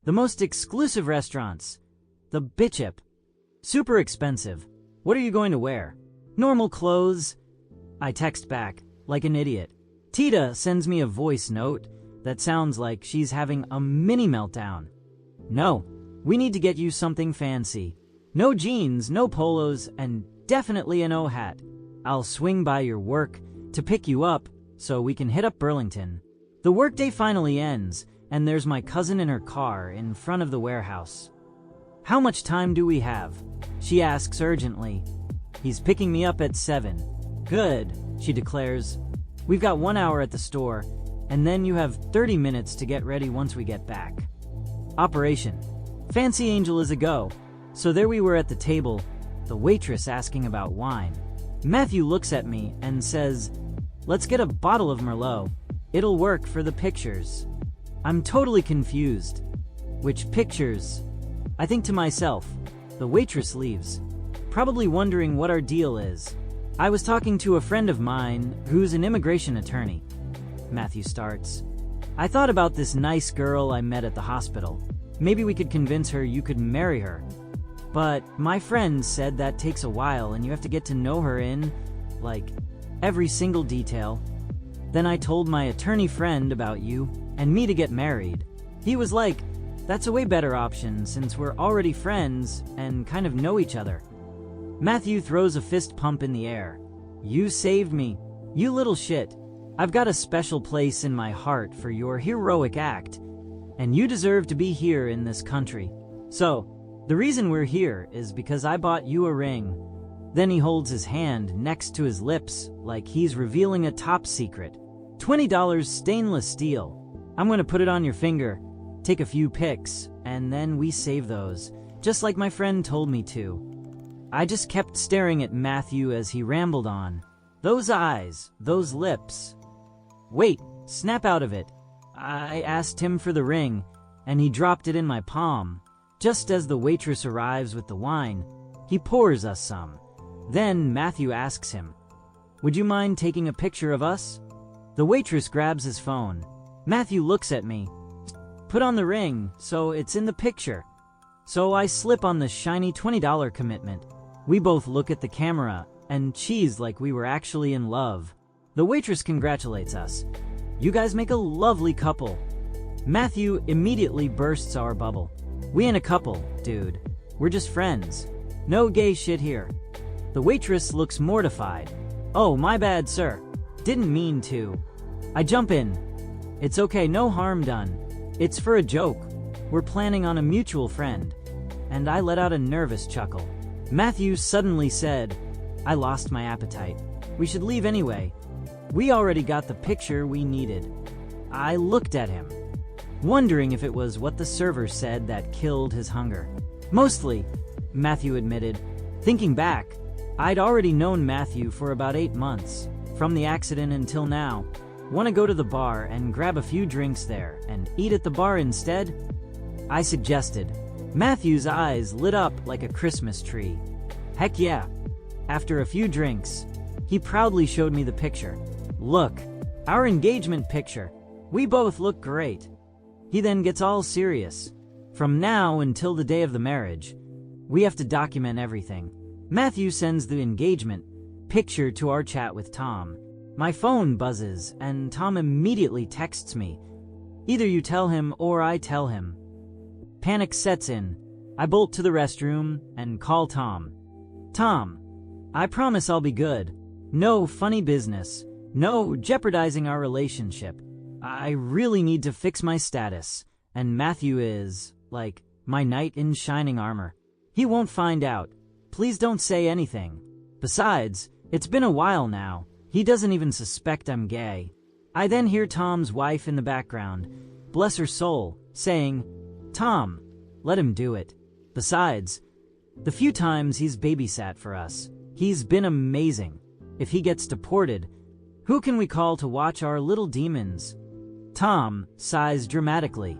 The most exclusive restaurants. The Bishop. Super expensive. What are you going to wear? Normal clothes? I text back, like an idiot. Tita sends me a voice note that sounds like she's having a mini meltdown. No, we need to get you something fancy. No jeans, no polos, and definitely an O hat. I'll swing by your work to pick you up so we can hit up Burlington. The workday finally ends, and there's my cousin in her car in front of the warehouse. How much time do we have? She asks urgently. He's picking me up at 7. Good, she declares. We've got 1 hour at the store, and then you have 30 minutes to get ready once we get back. Operation. Fancy Angel is a go. So there we were at the table, the waitress asking about wine. Matthew looks at me and says, "Let's get a bottle of Merlot. It'll work for the pictures." I'm totally confused. Which pictures? I think to myself. The waitress leaves, probably wondering what our deal is. I was talking to a friend of mine who's an immigration attorney. Matthew starts. I thought about this nice girl I met at the hospital. Maybe we could convince her you could marry her. But my friend said that takes a while and you have to get to know her in, like, every single detail. Then I told my attorney friend about you and me to get married. He was like, that's a way better option since we're already friends and kind of know each other. Matthew throws a fist pump in the air. You saved me, you little shit. I've got a special place in my heart for your heroic act, and you deserve to be here in this country. So, the reason we're here is because I bought you a ring. Then he holds his hand next to his lips like he's revealing a top secret. $20 stainless steel. I'm gonna put it on your finger, take a few pics, and then we save those, just like my friend told me to. I just kept staring at Matthew as he rambled on. Those eyes, those lips. Wait, snap out of it. I asked him for the ring, and he dropped it in my palm. Just as the waitress arrives with the wine, he pours us some. Then Matthew asks him, "Would you mind taking a picture of us?" The waitress grabs his phone. Matthew looks at me. Put on the ring, so it's in the picture. So I slip on the shiny $20 commitment. We both look at the camera and cheese like we were actually in love. The waitress congratulates us. You guys make a lovely couple. Matthew immediately bursts our bubble. We ain't a couple, dude. We're just friends. No gay shit here. The waitress looks mortified. Oh, my bad, sir. Didn't mean to. I jump in. It's okay, no harm done. It's for a joke. We're planning on a mutual friend. And I let out a nervous chuckle. Matthew suddenly said, I lost my appetite. We should leave anyway. We already got the picture we needed. I looked at him, wondering if it was what the server said that killed his hunger. Mostly, Matthew admitted. Thinking back, I'd already known Matthew for about 8 months, from the accident until now. Want to go to the bar and grab a few drinks there and eat at the bar instead? I suggested. Matthew's eyes lit up like a Christmas tree. Heck yeah. After a few drinks, he proudly showed me the picture. Look, our engagement picture. We both look great. He then gets all serious. From now until the day of the marriage, we have to document everything. Matthew sends the engagement picture to our chat with Tom. My phone buzzes and Tom immediately texts me. Either you tell him or I tell him. Panic sets in. I bolt to the restroom and call Tom. Tom, I promise I'll be good. No funny business. No jeopardizing our relationship. I really need to fix my status. And Matthew is, like, my knight in shining armor. He won't find out. Please don't say anything. Besides, it's been a while now. He doesn't even suspect I'm gay. I then hear Tom's wife in the background, bless her soul, saying, Tom, let him do it. Besides, the few times he's babysat for us, he's been amazing. If he gets deported, who can we call to watch our little demons? Tom sighs dramatically.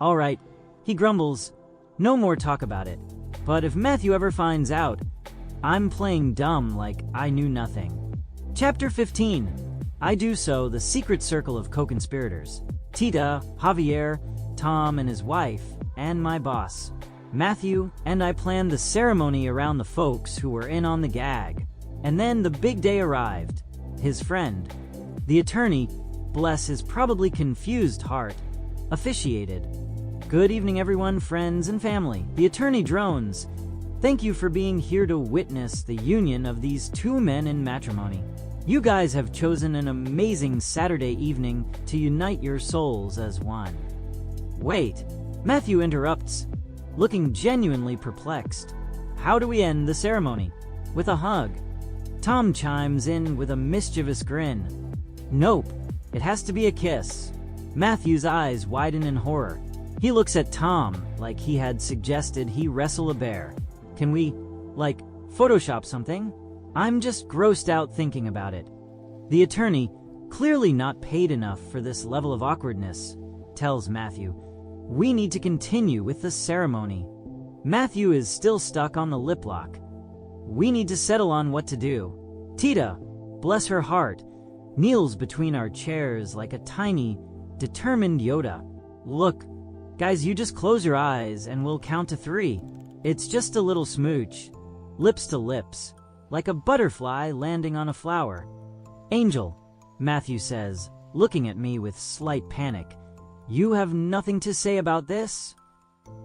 All right, he grumbles. No more talk about it. But if Matthew ever finds out, I'm playing dumb like I knew nothing. Chapter 15. I do so, the secret circle of co-conspirators. Tita, Javier, Tom and his wife, and my boss. Matthew and I planned the ceremony around the folks who were in on the gag. And then the big day arrived. His friend, the attorney, bless his probably confused heart, officiated. Good evening everyone, friends and family. The attorney drones. Thank you for being here to witness the union of these two men in matrimony. You guys have chosen an amazing Saturday evening to unite your souls as one. Wait, Matthew interrupts, looking genuinely perplexed. How do we end the ceremony? With a hug. Tom chimes in with a mischievous grin. Nope, it has to be a kiss. Matthew's eyes widen in horror. He looks at Tom like he had suggested he wrestle a bear. Can we, like, Photoshop something? I'm just grossed out thinking about it. The attorney, clearly not paid enough for this level of awkwardness, tells Matthew, we need to continue with the ceremony. Matthew is still stuck on the lip lock. We need to settle on what to do. Tita, bless her heart, kneels between our chairs like a tiny, determined Yoda. Look, guys, you just close your eyes and we'll count to 3. It's just a little smooch, lips to lips, like a butterfly landing on a flower. Angel, Matthew says, looking at me with slight panic. You have nothing to say about this?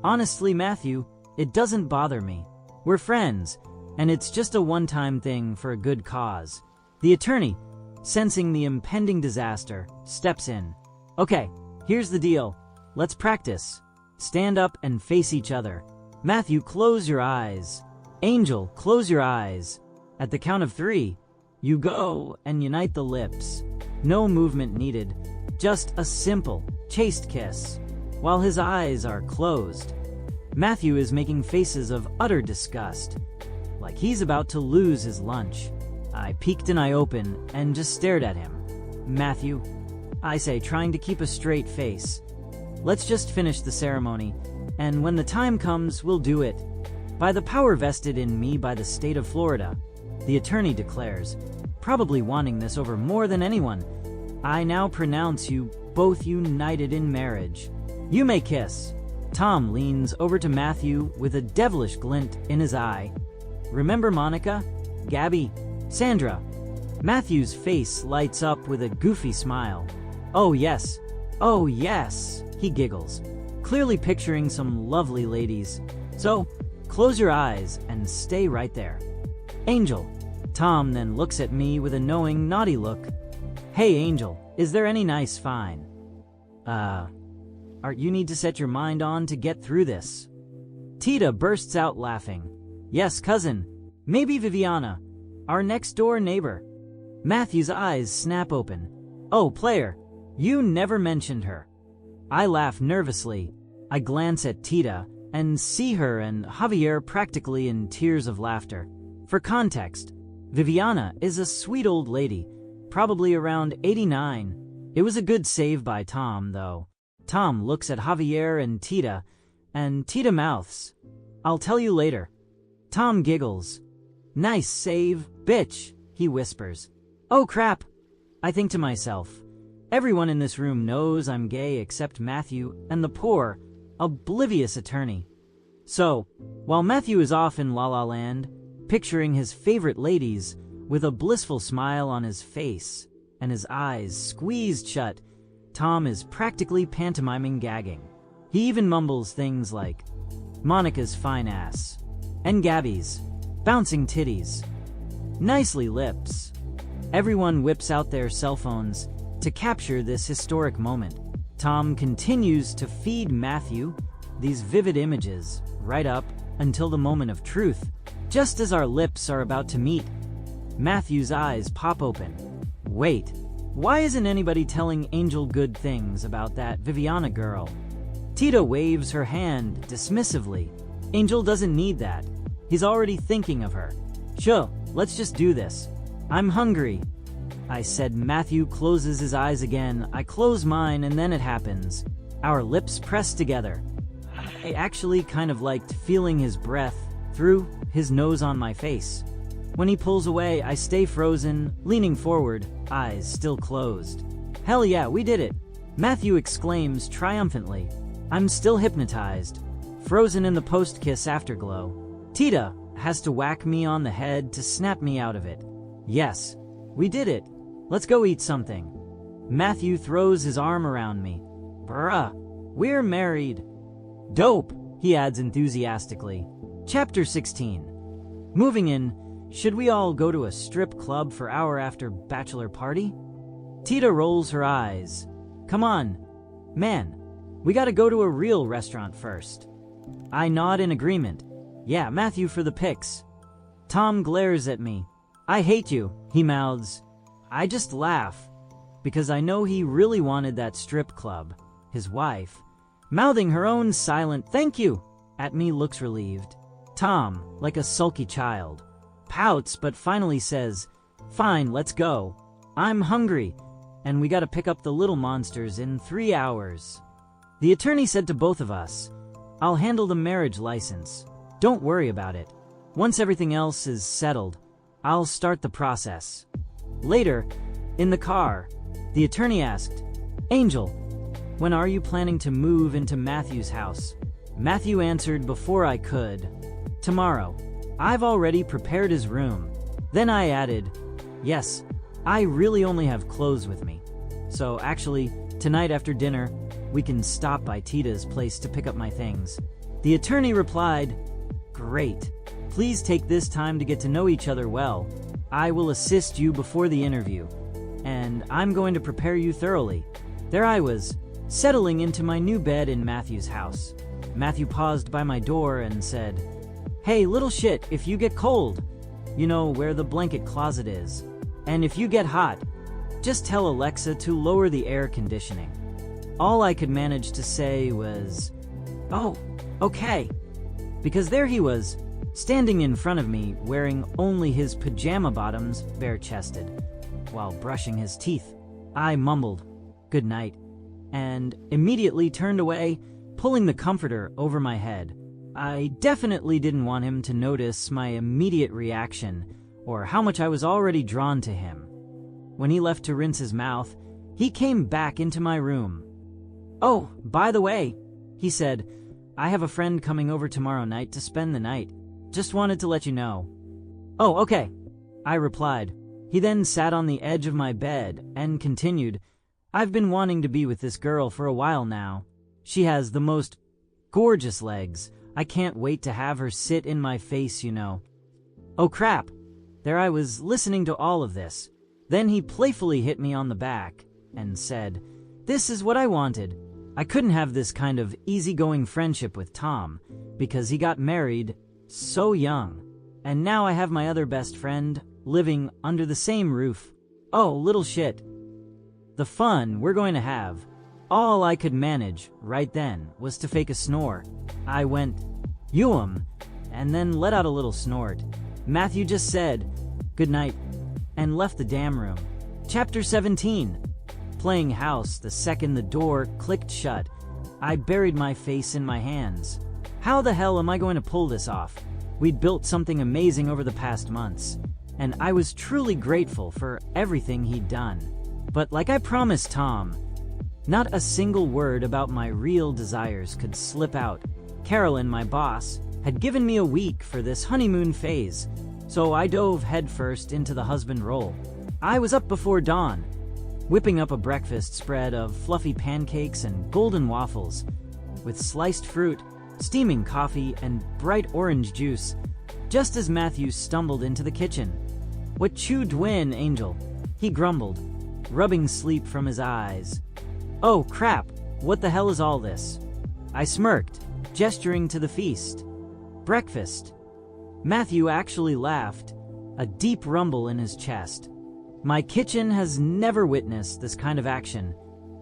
Honestly, Matthew, it doesn't bother me. We're friends, and it's just a one-time thing for a good cause. The attorney, sensing the impending disaster, steps in. Okay, here's the deal. Let's practice. Stand up and face each other. Matthew, close your eyes. Angel, close your eyes. At the count of 3, you go and unite the lips. No movement needed, just a simple, chaste kiss. While his eyes are closed, Matthew is making faces of utter disgust, like he's about to lose his lunch. I peeked an eye open and just stared at him. Matthew, I say, trying to keep a straight face. Let's just finish the ceremony, and when the time comes, we'll do it. By the power vested in me by the state of Florida, the attorney declares, probably wanting this over more than anyone, I now pronounce you both united in marriage. You may kiss. Tom leans over to Matthew with a devilish glint in his eye. Remember Monica? Gabby? Sandra? Matthew's face lights up with a goofy smile. Oh yes. Oh yes, he giggles, clearly picturing some lovely ladies. So, close your eyes and stay right there. Angel. Tom then looks at me with a knowing, naughty look. Hey Angel, is there any nice fine? You need to set your mind on to get through this. Tita bursts out laughing. Yes, cousin. Maybe Viviana, our next door neighbor. Matthew's eyes snap open. Oh, player, you never mentioned her. I laugh nervously. I glance at Tita and see her and Javier practically in tears of laughter. For context, Viviana is a sweet old lady, probably around 89. It was a good save by Tom, though. Tom looks at Javier and Tita mouths. I'll tell you later. Tom giggles. Nice save, bitch, he whispers. Oh crap, I think to myself. Everyone in this room knows I'm gay except Matthew and the poor, oblivious attorney. So, while Matthew is off in La La Land, picturing his favorite ladies with a blissful smile on his face and his eyes squeezed shut, Tom is practically pantomiming gagging. He even mumbles things like, Monica's fine ass, and Gabby's bouncing titties. Nicely lips. Everyone whips out their cell phones to capture this historic moment. Tom continues to feed Matthew these vivid images right up until the moment of truth. Just as our lips are about to meet, Matthew's eyes pop open. Wait, why isn't anybody telling Angel good things about that Viviana girl? Tita waves her hand dismissively. Angel doesn't need that. He's already thinking of her. Sure, let's just do this. I'm hungry, I said. Matthew closes his eyes again. I close mine and then it happens. Our lips press together. I actually kind of liked feeling his breath through his nose on my face. When he pulls away, I stay frozen, leaning forward, eyes still closed. Hell yeah, we did it! Matthew exclaims triumphantly. I'm still hypnotized, frozen in the post-kiss afterglow. Tita has to whack me on the head to snap me out of it. Yes, we did it. Let's go eat something. Matthew throws his arm around me. Bruh, we're married. Dope, he adds enthusiastically. Chapter 16. Moving in, should we all go to a strip club for our after bachelor party? Tita rolls her eyes. Come on. Man, we gotta go to a real restaurant first. I nod in agreement. Yeah, Matthew for the pics. Tom glares at me. I hate you, he mouths. I just laugh, because I know he really wanted that strip club. His wife, mouthing her own silent thank you at me, looks relieved. Tom, like a sulky child, pouts but finally says, fine, let's go. I'm hungry, and we gotta pick up the little monsters in 3 hours. The attorney said to both of us, I'll handle the marriage license. Don't worry about it. Once everything else is settled, I'll start the process. Later, in the car, the attorney asked, Angel, when are you planning to move into Matthew's house? Matthew answered before I could, tomorrow. I've already prepared his room. Then I added, yes, I really only have clothes with me. So actually, tonight after dinner, we can stop by Tita's place to pick up my things. The attorney replied, great. Please take this time to get to know each other well. I will assist you before the interview, and I'm going to prepare you thoroughly. There I was, settling into my new bed in Matthew's house. Matthew paused by my door and said, hey, little shit, if you get cold, you know where the blanket closet is. And if you get hot, just tell Alexa to lower the air conditioning. All I could manage to say was, oh, okay. Because there he was, standing in front of me, wearing only his pajama bottoms, bare-chested. While brushing his teeth, I mumbled, good night, and immediately turned away, pulling the comforter over my head. I definitely didn't want him to notice my immediate reaction, or how much I was already drawn to him. When he left to rinse his mouth, he came back into my room. Oh, by the way, he said, I have a friend coming over tomorrow night to spend the night. Just wanted to let you know. Oh, okay, I replied. He then sat on the edge of my bed and continued, I've been wanting to be with this girl for a while now. She has the most gorgeous legs. I can't wait to have her sit in my face, you know. Oh crap. There I was listening to all of this. Then he playfully hit me on the back and said, this is what I wanted. I couldn't have this kind of easygoing friendship with Tom because he got married so young. And now I have my other best friend living under the same roof. Oh, little shit. The fun we're going to have. All I could manage right then was to fake a snore. I went, and then let out a little snort. Matthew just said, good night, and left the damn room. Chapter 17. Playing house the second the door clicked shut. I buried my face in my hands. How the hell am I going to pull this off? We'd built something amazing over the past months, and I was truly grateful for everything he'd done. But like I promised Tom, not a single word about my real desires could slip out. Carolyn, my boss, had given me a week for this honeymoon phase, so I dove headfirst into the husband role. I was up before dawn, whipping up a breakfast spread of fluffy pancakes and golden waffles, with sliced fruit, steaming coffee, and bright orange juice, just as Matthew stumbled into the kitchen. What you doin', Angel? He grumbled, rubbing sleep from his eyes. Oh crap, what the hell is all this? I smirked, gesturing to the feast. Breakfast. Matthew actually laughed, a deep rumble in his chest. My kitchen has never witnessed this kind of action,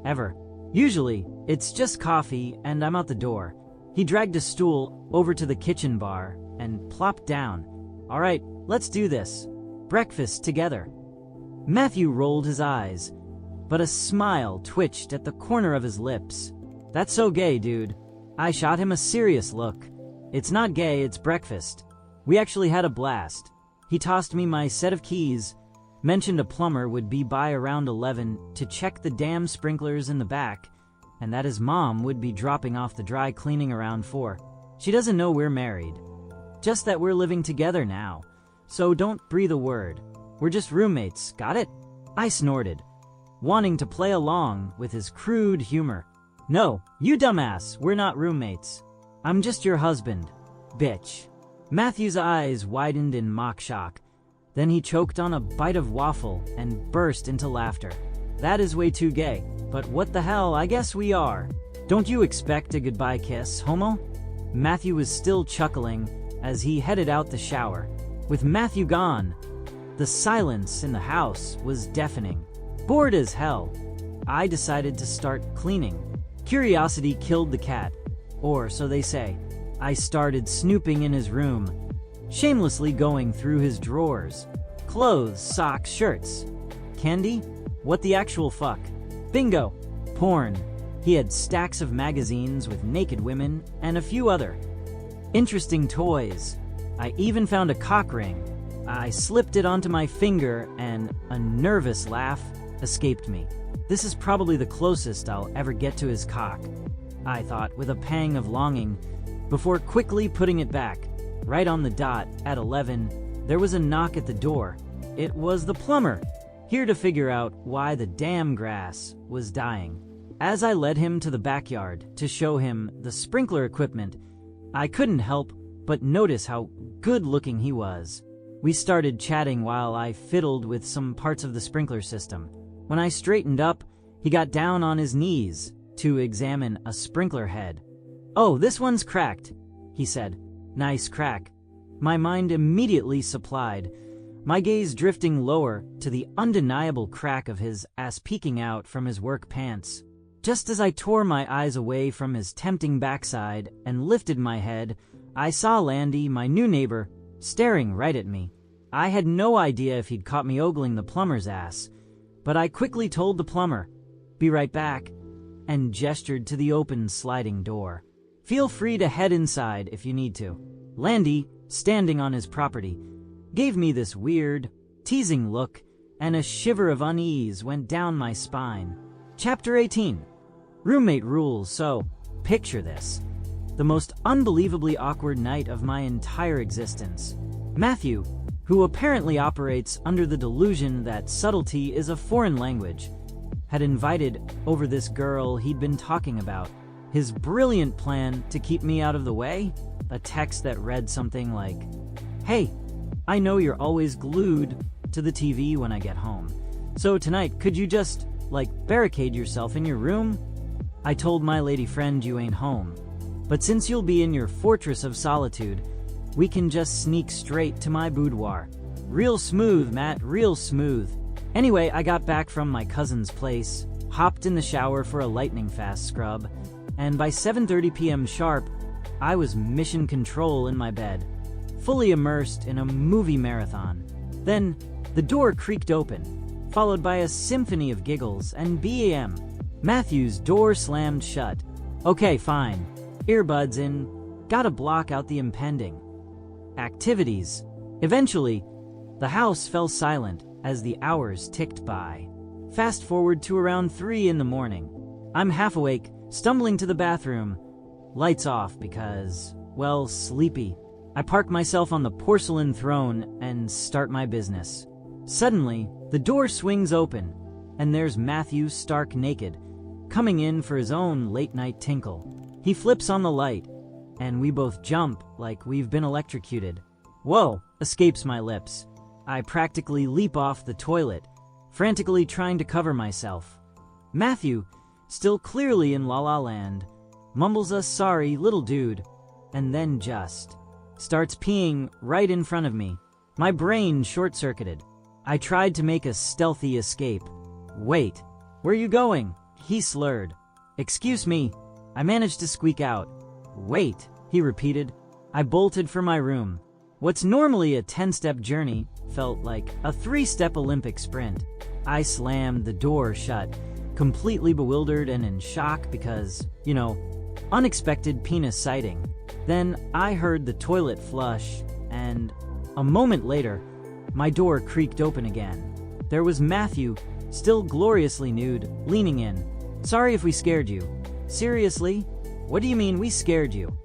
ever. Usually, it's just coffee and I'm out the door. He dragged a stool over to the kitchen bar and plopped down. All right, let's do this. Breakfast together. Matthew rolled his eyes, but a smile twitched at the corner of his lips. That's so gay, dude. I shot him a serious look. It's not gay, it's breakfast. We actually had a blast. He tossed me my set of keys, mentioned a plumber would be by around 11 to check the damn sprinklers in the back, and that his mom would be dropping off the dry cleaning around 4. She doesn't know we're married. Just that we're living together now. So don't breathe a word. We're just roommates, got it? I snorted, wanting to play along with his crude humor. No, you dumbass, we're not roommates. I'm just your husband, bitch. Matthew's eyes widened in mock shock. Then he choked on a bite of waffle and burst into laughter. That is way too gay, but what the hell, I guess we are. Don't you expect a goodbye kiss, homo? Matthew was still chuckling as he headed out the shower. With Matthew gone, the silence in the house was deafening. Bored as hell, I decided to start cleaning. Curiosity killed the cat, or so they say. I started snooping in his room, shamelessly going through his drawers. Clothes, socks, shirts. Candy? What the actual fuck? Bingo! Porn. He had stacks of magazines with naked women and a few other interesting toys. I even found a cock ring. I slipped it onto my finger and a nervous laugh escaped me. This is probably the closest I'll ever get to his cock, I thought with a pang of longing, before quickly putting it back. Right on the dot, at 11, there was a knock at the door. It was the plumber, here to figure out why the damn grass was dying. As I led him to the backyard to show him the sprinkler equipment, I couldn't help but notice how good-looking he was. We started chatting while I fiddled with some parts of the sprinkler system. When I straightened up, he got down on his knees to examine a sprinkler head. "Oh, this one's cracked," he said. "Nice crack." My mind immediately supplied, my gaze drifting lower to the undeniable crack of his ass peeking out from his work pants. Just as I tore my eyes away from his tempting backside and lifted my head, I saw Landy, my new neighbor, staring right at me. I had no idea if he'd caught me ogling the plumber's ass, but I quickly told the plumber, "Be right back," and gestured to the open sliding door. "Feel free to head inside if you need to." Landy, standing on his property, gave me this weird, teasing look, and a shiver of unease went down my spine. Chapter 18. Roommate rules. So, picture this. The most unbelievably awkward night of my entire existence. Matthew, who apparently operates under the delusion that subtlety is a foreign language, had invited over this girl he'd been talking about. His brilliant plan to keep me out of the way? A text that read something like, "Hey, I know you're always glued to the TV when I get home. So tonight, could you just, barricade yourself in your room? I told my lady friend you ain't home. But since you'll be in your fortress of solitude, we can just sneak straight to my boudoir." Real smooth, Matt, real smooth. Anyway, I got back from my cousin's place, hopped in the shower for a lightning-fast scrub, and by 7:30 p.m. sharp, I was mission control in my bed, fully immersed in a movie marathon. Then, the door creaked open, followed by a symphony of giggles and BAM. Matthew's door slammed shut. Okay, fine. Earbuds in. Gotta block out the impending activities. Eventually, the house fell silent as the hours ticked by. Fast forward to around 3 in the morning. I'm half awake, stumbling to the bathroom. Lights off because, well, sleepy. I park myself on the porcelain throne and start my business. Suddenly, the door swings open, and there's Matthew stark naked, coming in for his own late-night tinkle. He flips on the light, and we both jump like we've been electrocuted. "Whoa!" escapes my lips. I practically leap off the toilet, frantically trying to cover myself. Matthew, still clearly in La La Land, mumbles a "sorry, little dude," and then just starts peeing right in front of me. My brain short-circuited. I tried to make a stealthy escape. "Wait, where you going?" he slurred. "Excuse me," I managed to squeak out. "Wait," he repeated. I bolted for my room. What's normally a 10-step journey felt like a 3-step Olympic sprint. I slammed the door shut, completely bewildered and in shock because, unexpected penis sighting. Then I heard the toilet flush, and a moment later, my door creaked open again. There was Matthew, still gloriously nude, leaning in. "Sorry if we scared you. Seriously? What do you mean we scared you?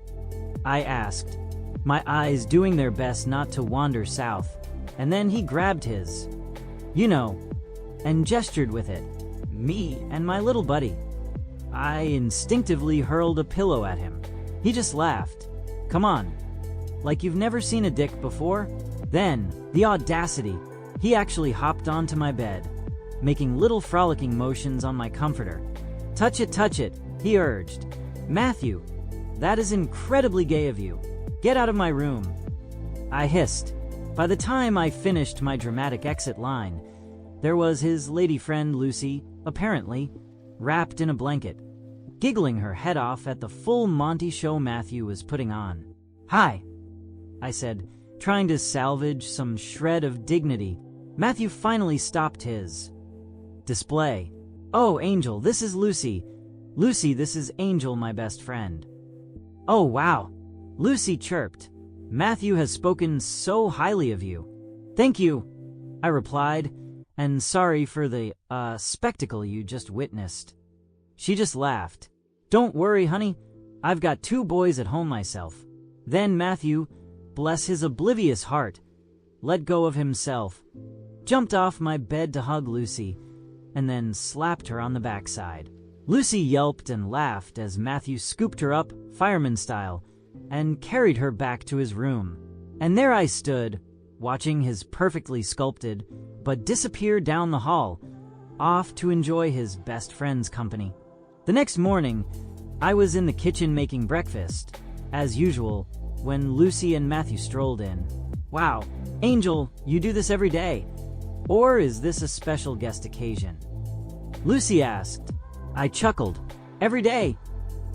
I asked, my eyes doing their best not to wander south, and then he grabbed his, and gestured with it. Me and my little buddy. I instinctively hurled a pillow at him. He just laughed. Come on. Like you've never seen a dick before? Then, the audacity, he actually hopped onto my bed, making little frolicking motions on my comforter. Touch it, he urged. Matthew, that is incredibly gay of you. Get out of my room. I hissed. By the time I finished my dramatic exit line, there was his lady friend Lucy, apparently, wrapped in a blanket, giggling her head off at the full Monty show Matthew was putting on. Hi, I said, trying to salvage some shred of dignity. Matthew finally stopped his display. Oh, Angel, this is Lucy. Lucy, this is Angel, my best friend. Oh, wow. Lucy chirped. Matthew has spoken so highly of you. Thank you, I replied, and sorry for the, spectacle you just witnessed. She just laughed. Don't worry, honey. I've got 2 boys at home myself. Then Matthew, bless his oblivious heart, let go of himself, jumped off my bed to hug Lucy, and then slapped her on the backside. Lucy yelped and laughed as Matthew scooped her up, fireman style, and carried her back to his room. And there I stood, watching his perfectly sculpted, but disappear down the hall, off to enjoy his best friend's company. The next morning, I was in the kitchen making breakfast, as usual, when Lucy and Matthew strolled in. Wow, Angel, you do this every day. Or is this a special guest occasion? Lucy asked. I chuckled. Every day.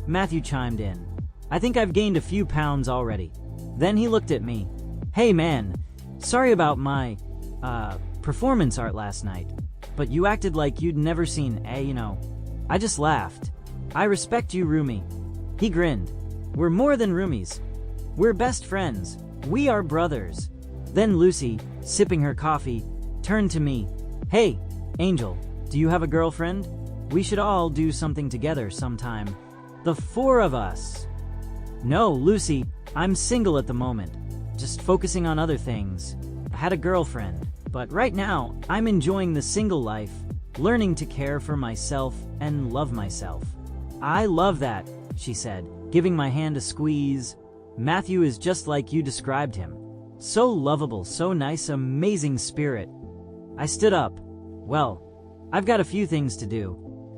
Matthew chimed in. I think I've gained a few pounds already. Then he looked at me. Hey man, sorry about my, performance art last night, but you acted like you'd never seen I just laughed. I respect you, roomie. He grinned. We're more than roomies. We're best friends. We are brothers. Then Lucy, sipping her coffee, turned to me. Hey, Angel, do you have a girlfriend? We should all do something together sometime. The 4 of us. No, Lucy, I'm single at the moment. Just focusing on other things. I had a girlfriend, but right now I'm enjoying the single life, learning to care for myself and love myself. I love that, she said, giving my hand a squeeze. Matthew is just like you described him. So lovable, so nice, amazing spirit. I stood up. Well, I've got a few things to do.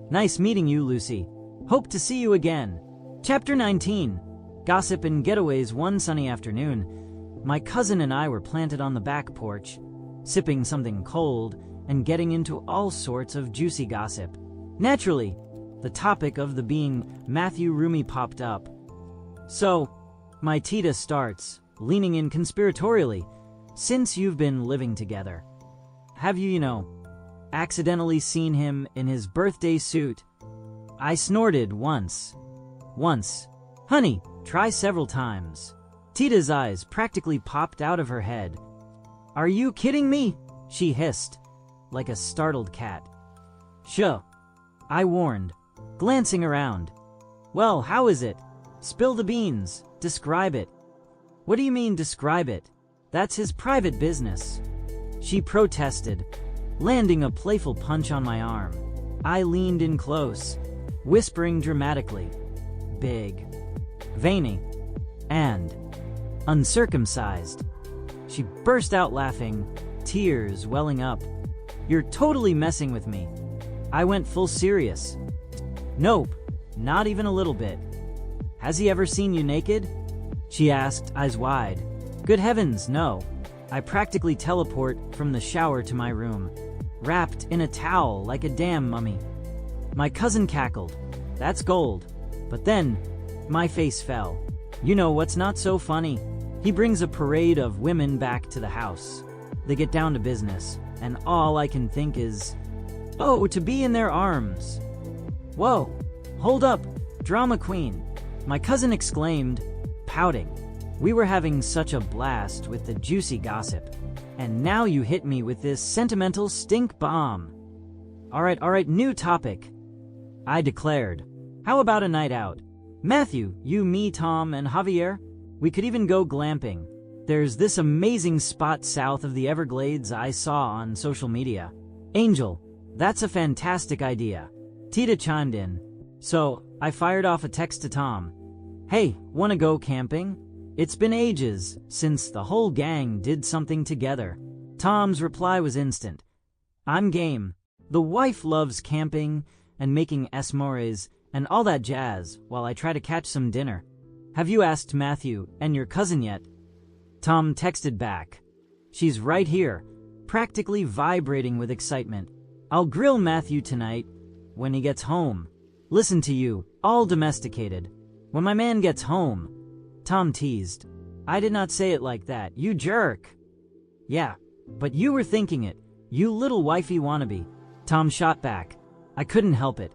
Nice meeting you, Lucy. Hope to see you again. Chapter 19. Gossip and getaways. One sunny afternoon, my cousin and I were planted on the back porch, sipping something cold and getting into all sorts of juicy gossip. Naturally, the topic of the being Matthew roomie popped up. So, my Tita starts, leaning in conspiratorially. Since you've been living together, have you, accidentally seen him in his birthday suit? I snorted once. Honey, try several times. Tita's eyes practically popped out of her head. Are you kidding me? She hissed, like a startled cat. Shuh, I warned, glancing around. Well, how is it? Spill the beans. Describe it. What do you mean, describe it? That's his private business. She protested, landing a playful punch on my arm. I leaned in close, whispering dramatically. Big, veiny, and uncircumcised. She burst out laughing, tears welling up. You're totally messing with me. I went full serious. Nope, not even a little bit. Has he ever seen you naked? She asked, eyes wide. Good heavens, no. I practically teleport from the shower to my room, wrapped in a towel like a damn mummy. My cousin cackled. That's gold. But then, my face fell. You know what's not so funny? He brings a parade of women back to the house. They get down to business, and all I can think is, oh, to be in their arms. Whoa, hold up, drama queen, my cousin exclaimed, pouting. We were having such a blast with the juicy gossip, and now you hit me with this sentimental stink bomb. All right, new topic, I declared. How about a night out? Matthew, you, me, Tom, and Javier? We could even go glamping. There's this amazing spot south of the Everglades I saw on social media. Angel, that's a fantastic idea. Tita chimed in. So, I fired off a text to Tom. Hey, wanna go camping? It's been ages since the whole gang did something together. Tom's reply was instant. I'm game. The wife loves camping and making s'mores and all that jazz while I try to catch some dinner. Have you asked Matthew and your cousin yet? Tom texted back. She's right here, practically vibrating with excitement. I'll grill Matthew tonight when he gets home. Listen to you, all domesticated. When my man gets home, Tom teased. I did not say it like that, you jerk. Yeah, but you were thinking it, you little wifey wannabe. Tom shot back. I couldn't help it.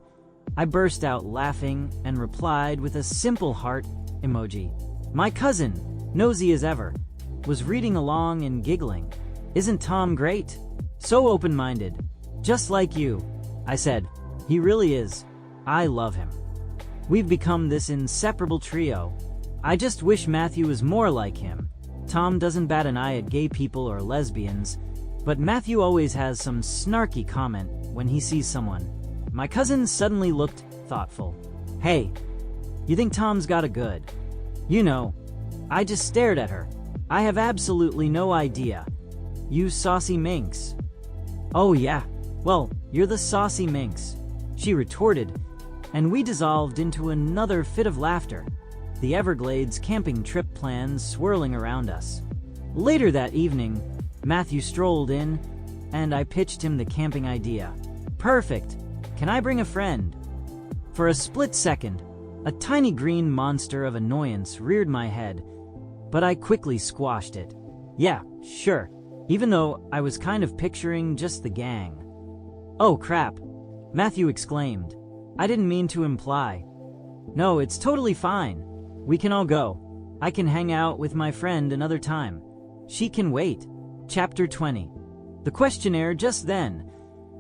I burst out laughing and replied with a simple heart emoji. My cousin, nosy as ever, was reading along and giggling. Isn't Tom great? So open-minded. Just like you. I said, he really is. I love him. We've become this inseparable trio. I just wish Matthew was more like him. Tom doesn't bat an eye at gay people or lesbians, but Matthew always has some snarky comment when he sees someone. My cousin suddenly looked thoughtful. Hey, you think Tom's got a good? You know, I just stared at her. I have absolutely no idea. You saucy minx. Oh yeah, well, you're the saucy minx, she retorted, and we dissolved into another fit of laughter, the Everglades camping trip plans swirling around us. Later that evening, Matthew strolled in, and I pitched him the camping idea. Perfect. Can I bring a friend? For a split second, a tiny green monster of annoyance reared my head, but I quickly squashed it. Yeah, sure, even though I was kind of picturing just the gang. Oh crap, Matthew exclaimed. I didn't mean to imply. No, it's totally fine. We can all go. I can hang out with my friend another time. She can wait. Chapter 20. The questionnaire just then.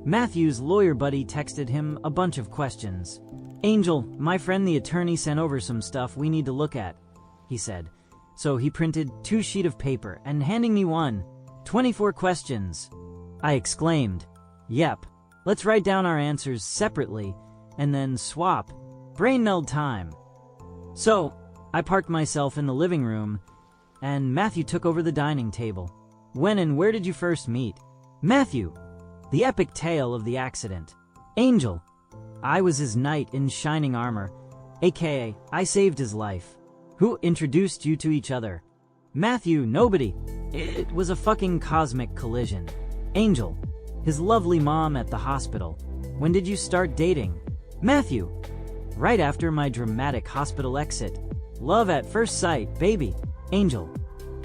Matthew's lawyer buddy texted him a bunch of questions. Angel, my friend the attorney sent over some stuff we need to look at, he said. So he printed 2 sheets of paper and handing me one. 24 questions. I exclaimed. Yep. Let's write down our answers separately and then swap. Brain meld time. So, I parked myself in the living room and Matthew took over the dining table. When and where did you first meet? Matthew. The epic tale of the accident. Angel. I was his knight in shining armor, aka I saved his life. Who introduced you to each other? Matthew, nobody. It was a fucking cosmic collision. Angel. His lovely mom at the hospital. When did you start dating? Matthew. Right after my dramatic hospital exit. Love at first sight, baby. Angel.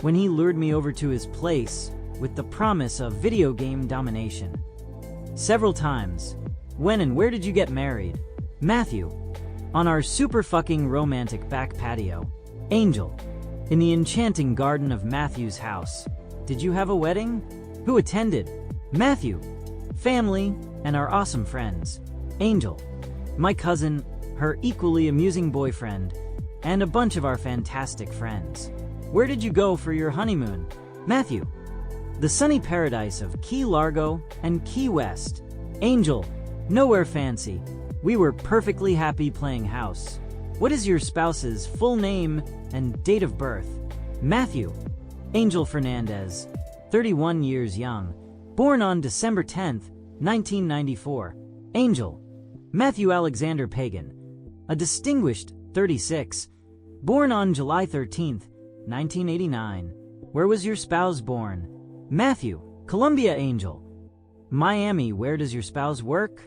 When he lured me over to his place with the promise of video game domination. Several times. When and where did you get married? Matthew. On our super fucking romantic back patio. Angel. In the enchanting garden of Matthew's house. Did you have a wedding? Who attended? Matthew. Family and our awesome friends. Angel. My cousin, her equally amusing boyfriend, and a bunch of our fantastic friends. Where did you go for your honeymoon? Matthew. The sunny paradise of Key Largo and Key West. Angel. Nowhere fancy. We were perfectly happy playing house. What is your spouse's full name and date of birth? Matthew. Angel Fernandez. 31 years young. Born on December 10th, 1994. Angel. Matthew Alexander Pagan. A distinguished 36. Born on July 13th, 1989. Where was your spouse born? Matthew. Columbia. Angel. Miami. Where does your spouse work?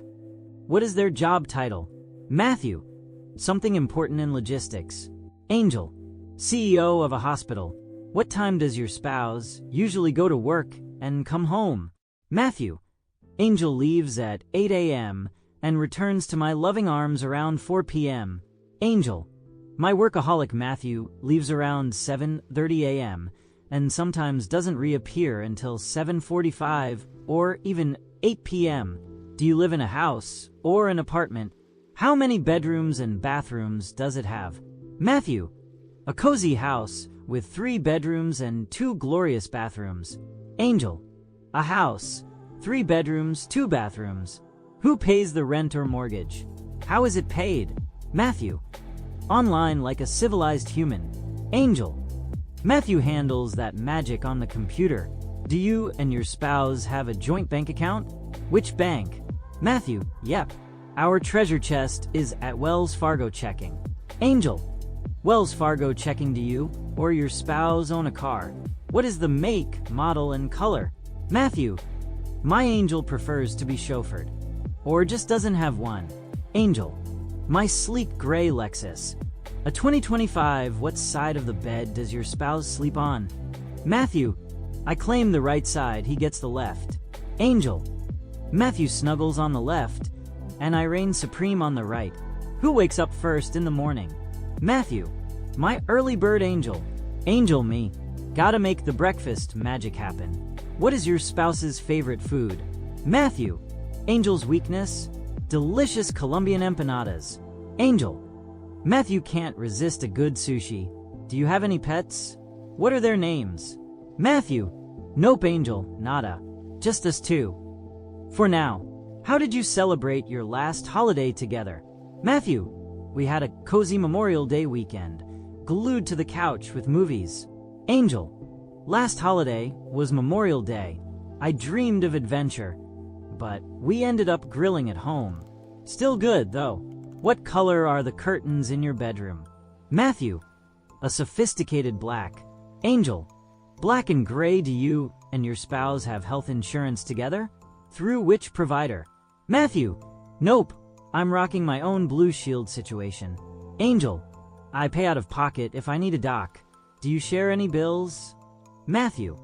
What is their job title? Matthew. Something important in logistics. Angel. CEO of a hospital. What time does your spouse usually go to work and come home? Matthew. Angel leaves at 8 a.m. and returns to my loving arms around 4 p.m. Angel. My workaholic Matthew leaves around 7:30 a.m. and sometimes doesn't reappear until 7:45 or even 8 p.m. Do you live in a house or an apartment? How many bedrooms and bathrooms does it have? Matthew. A cozy house with 3 bedrooms and 2 glorious bathrooms. Angel. A house, 3 bedrooms, 2 bathrooms. Who pays the rent or mortgage? How is it paid? Matthew. Online like a civilized human. Angel. Matthew handles that magic on the computer. Do you and your spouse have a joint bank account? Which bank? Matthew. Yep. Our treasure chest is at Wells Fargo checking. Angel. Wells Fargo checking. Do you or your spouse own a car? What is the make, model, and color? Matthew. My Angel prefers to be chauffeured. Or just doesn't have one. Angel. My sleek gray Lexus. A 2025. What side of the bed does your spouse sleep on? Matthew. I claim the right side, he gets the left. Angel. Matthew snuggles on the left, and I reign supreme on the right. Who wakes up first in the morning? Matthew. My early bird Angel. Angel me. Gotta make the breakfast magic happen. What is your spouse's favorite food? Matthew. Angel's weakness? Delicious Colombian empanadas. Angel. Matthew can't resist a good sushi. Do you have any pets? What are their names? Matthew. Nope Angel, nada. Just us two. For now. How did you celebrate your last holiday together? Matthew. We had a cozy Memorial Day weekend, glued to the couch with movies. Angel. Last holiday was Memorial Day. I dreamed of adventure, but we ended up grilling at home. Still good, though. What color are the curtains in your bedroom? Matthew. A sophisticated black. Angel. Black and gray. Do you and your spouse have health insurance together? Through which provider? Matthew. Nope. I'm rocking my own Blue Shield situation. Angel. I pay out of pocket if I need a doc. Do you share any bills? Matthew.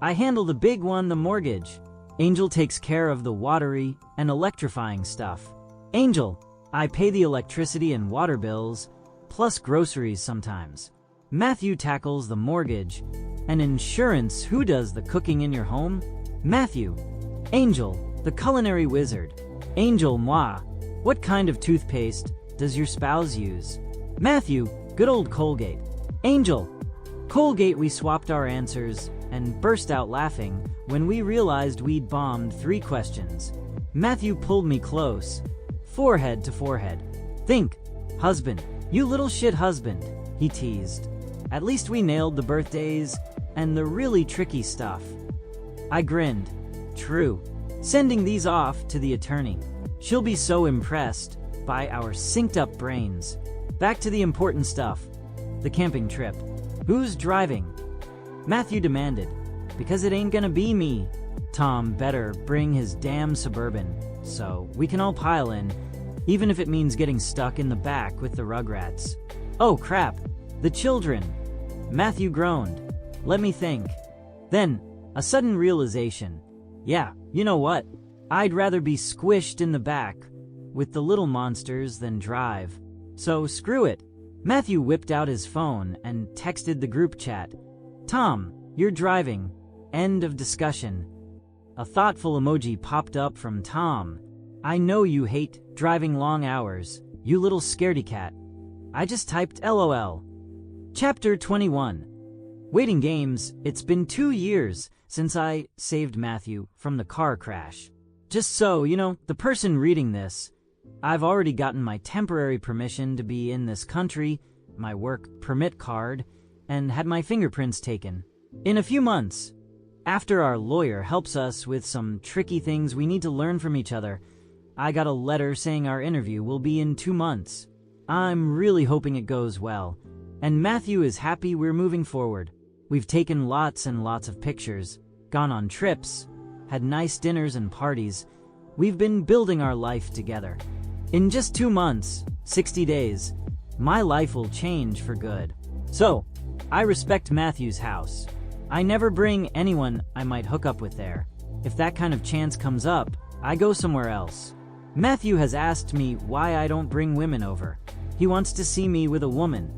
I handle the big one, the mortgage. Angel takes care of the watery and electrifying stuff. Angel. I pay the electricity and water bills, plus groceries sometimes. Matthew tackles the mortgage and insurance. Who does the cooking in your home? Matthew. Angel, the culinary wizard. Angel. Moi. What kind of toothpaste does your spouse use? Matthew. Good old Colgate. Angel. Colgate. We swapped our answers and burst out laughing when we realized we'd bombed 3 questions. Matthew pulled me close, forehead to forehead. Think, husband, you little shit husband, he teased. At least we nailed the birthdays and the really tricky stuff. I grinned. True. Sending these off to the attorney. She'll be so impressed by our synced up brains. Back to the important stuff. The camping trip. Who's driving? Matthew demanded. Because it ain't gonna be me. Tom better bring his damn Suburban, so we can all pile in, even if it means getting stuck in the back with the Rugrats. Oh crap, the children. Matthew groaned. Let me think. Then, a sudden realization. Yeah, you know what? I'd rather be squished in the back with the little monsters than drive. So screw it. Matthew whipped out his phone and texted the group chat. Tom, you're driving. End of discussion. A thoughtful emoji popped up from Tom. I know you hate driving long hours, you little scaredy cat. I just typed LOL. Chapter 21. Waiting games. It's been 2 years since I saved Matthew from the car crash. Just so, you know, the person reading this, I've already gotten my temporary permission to be in this country, my work permit card, and had my fingerprints taken. In a few months, after our lawyer helps us with some tricky things we need to learn from each other, I got a letter saying our interview will be in 2 months. I'm really hoping it goes well, and Matthew is happy we're moving forward. We've taken lots and lots of pictures, gone on trips, had nice dinners and parties. We've been building our life together. In just 2 months, 60 days, my life will change for good. So, I respect Matthew's house. I never bring anyone I might hook up with there. If that kind of chance comes up, I go somewhere else. Matthew has asked me why I don't bring women over. He wants to see me with a woman.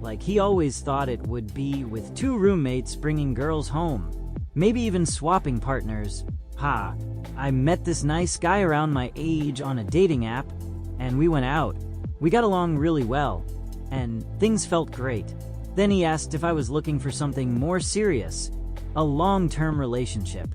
Like he always thought it would be with 2 roommates bringing girls home. Maybe even swapping partners. Ha, I met this nice guy around my age on a dating app, and we went out. We got along really well, and things felt great. Then he asked if I was looking for something more serious, a long-term relationship.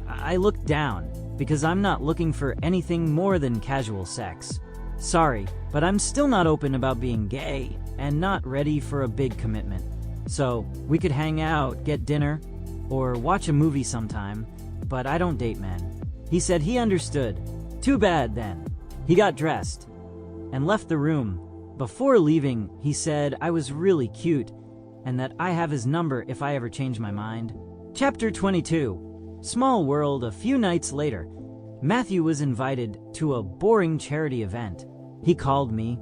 I looked down, because I'm not looking for anything more than casual sex. Sorry, but I'm still not open about being gay, and not ready for a big commitment. So, we could hang out, get dinner, or watch a movie sometime, but I don't date men. He said he understood. Too bad then. He got dressed and left the room. Before leaving, he said I was really cute and that I have his number if I ever change my mind. Chapter 22. Small world. A few nights later, Matthew was invited to a boring charity event. He called me,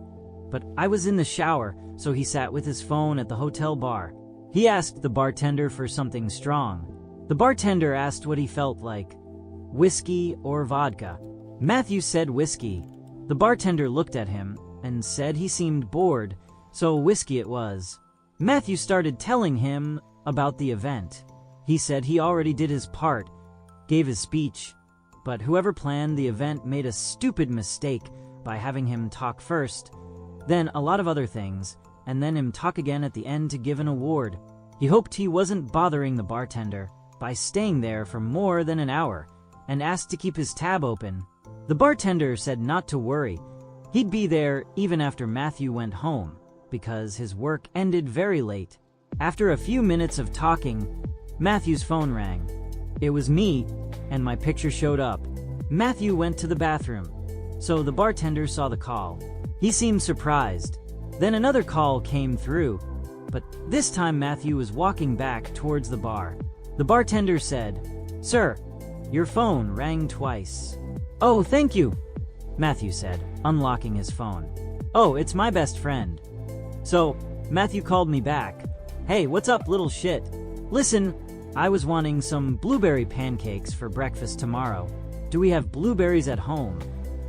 but I was in the shower, so he sat with his phone at the hotel bar. He asked the bartender for something strong. The bartender asked what he felt like, whiskey or vodka. Matthew said whiskey. The bartender looked at him and said he seemed bored, so whiskey it was. Matthew started telling him about the event. He said he already did his part, gave his speech, but whoever planned the event made a stupid mistake by having him talk first, then a lot of other things, and then him talk again at the end to give an award. He hoped he wasn't bothering the bartender by staying there for more than an hour, and asked to keep his tab open. The bartender said not to worry. He'd be there even after Matthew went home, because his work ended very late. After a few minutes of talking, Matthew's phone rang. It was me, and my picture showed up. Matthew went to the bathroom, so the bartender saw the call. He seemed surprised. Then another call came through, but this time Matthew was walking back towards the bar. The bartender said, "Sir, your phone rang twice." "Oh, thank you," Matthew said, unlocking his phone. "Oh, it's my best friend." So, Matthew called me back. "Hey, what's up, little shit? Listen, I was wanting some blueberry pancakes for breakfast tomorrow. Do we have blueberries at home?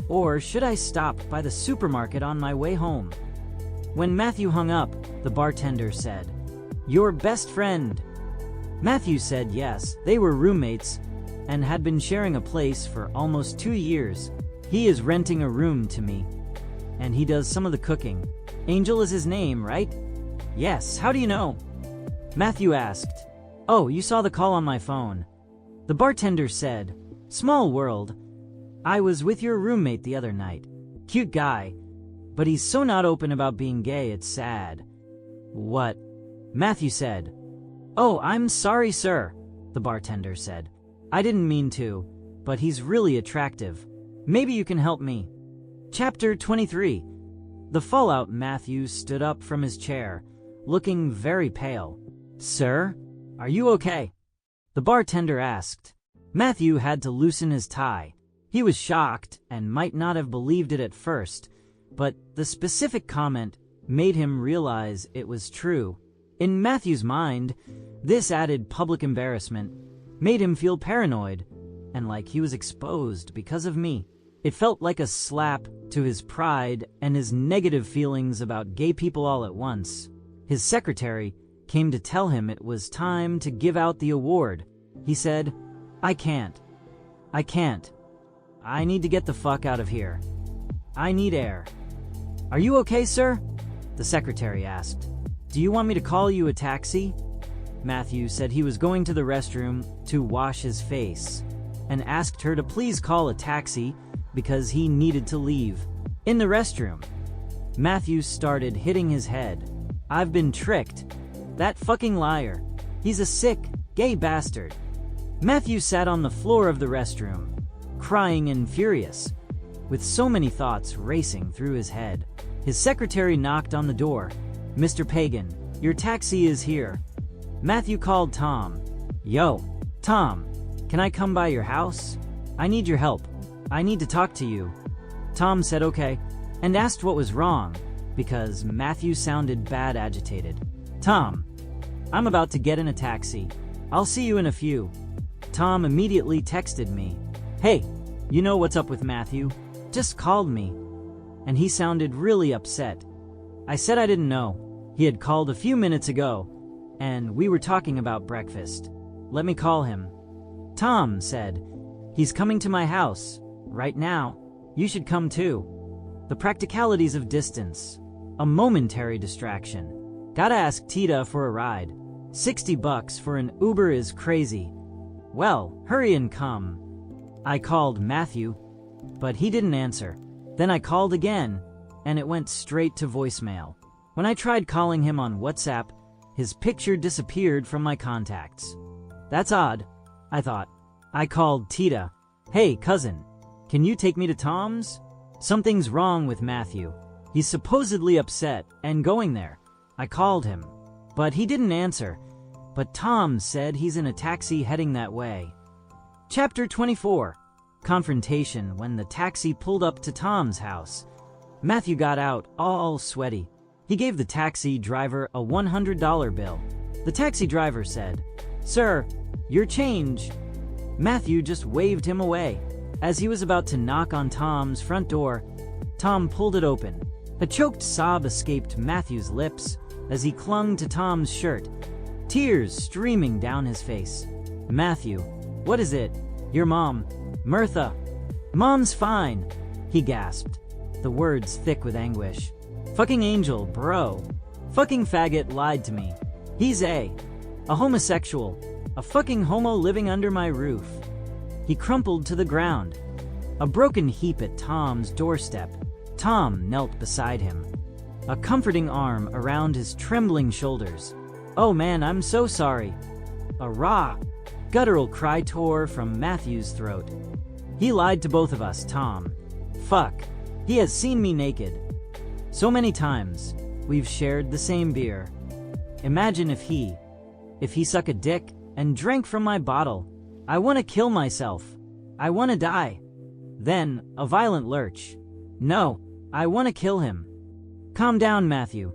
Or should I stop by the supermarket on my way home?" When Matthew hung up, the bartender said, "Your best friend." Matthew said yes, they were roommates and had been sharing a place for almost 2 years. He is renting a room to me, and he does some of the cooking. Angel is his name, right? "Yes, how do you know?" Matthew asked. "Oh, you saw the call on my phone." The bartender said, "Small world. I was with your roommate the other night. Cute guy, but he's so not open about being gay, it's sad." "What?" Matthew said. "Oh, I'm sorry, sir," the bartender said. "I didn't mean to, but he's really attractive. Maybe you can help me." Chapter 23. The fallout. Matthew stood up from his chair, looking very pale. "Sir, are you okay?" the bartender asked. Matthew had to loosen his tie. He was shocked and might not have believed it at first, but the specific comment made him realize it was true. In Matthew's mind, this added public embarrassment made him feel paranoid and like he was exposed because of me. It felt like a slap to his pride and his negative feelings about gay people all at once. His secretary came to tell him it was time to give out the award. He said, I can't. I need to get the fuck out of here. I need air." "Are you okay, sir?" the secretary asked. "Do you want me to call you a taxi?" Matthew said he was going to the restroom to wash his face and asked her to please call a taxi because he needed to leave. In the restroom, Matthew started hitting his head. "I've been tricked. That fucking liar. He's a sick, gay bastard." Matthew sat on the floor of the restroom, crying and furious, with so many thoughts racing through his head. His secretary knocked on the door. "Mr. Pagan, your taxi is here." Matthew called Tom. "Yo, Tom, can I come by your house? I need your help. I need to talk to you." Tom said okay, and asked what was wrong, because Matthew sounded bad agitated. "Tom, I'm about to get in a taxi. I'll see you in a few." Tom immediately texted me, "Hey, you know what's up with Matthew? Just called me." And he sounded really upset. I said I didn't know. He had called a few minutes ago, and we were talking about breakfast. "Let me call him." Tom said, "He's coming to my house right now. You should come too." The practicalities of distance. A momentary distraction. Gotta ask Tita for a ride. $60 for an Uber is crazy. Well, hurry and come. I called Matthew, but he didn't answer. Then I called again, and it went straight to voicemail. When I tried calling him on WhatsApp, his picture disappeared from my contacts. That's odd, I thought. I called Tita. Hey, cousin, can you take me to Tom's? Something's wrong with Matthew. He's supposedly upset and going there. I called him, but he didn't answer. But Tom said he's in a taxi heading that way. Chapter 24. Confrontation when the taxi pulled up to Tom's house. Matthew got out, all sweaty. He gave the taxi driver a $100 bill. The taxi driver said, "Sir, your change." Matthew just waved him away. As he was about to knock on Tom's front door, Tom pulled it open. A choked sob escaped Matthew's lips as he clung to Tom's shirt, tears streaming down his face. "Matthew, what is it? Your mom, Mirtha." "Mom's fine," he gasped, the words thick with anguish. "Fucking Angel, bro. Fucking faggot lied to me. He's a homosexual, a fucking homo living under my roof." He crumpled to the ground, a broken heap at Tom's doorstep. Tom knelt beside him, a comforting arm around his trembling shoulders. "Oh man, I'm so sorry." A raw, guttural cry tore from Matthew's throat. "He lied to both of us, Tom. Fuck. He has seen me naked. So many times. We've shared the same beer. Imagine if he sucked a dick and drank from my bottle. I want to kill myself. I want to die." Then, a violent lurch. "No, I want to kill him." "Calm down, Matthew,"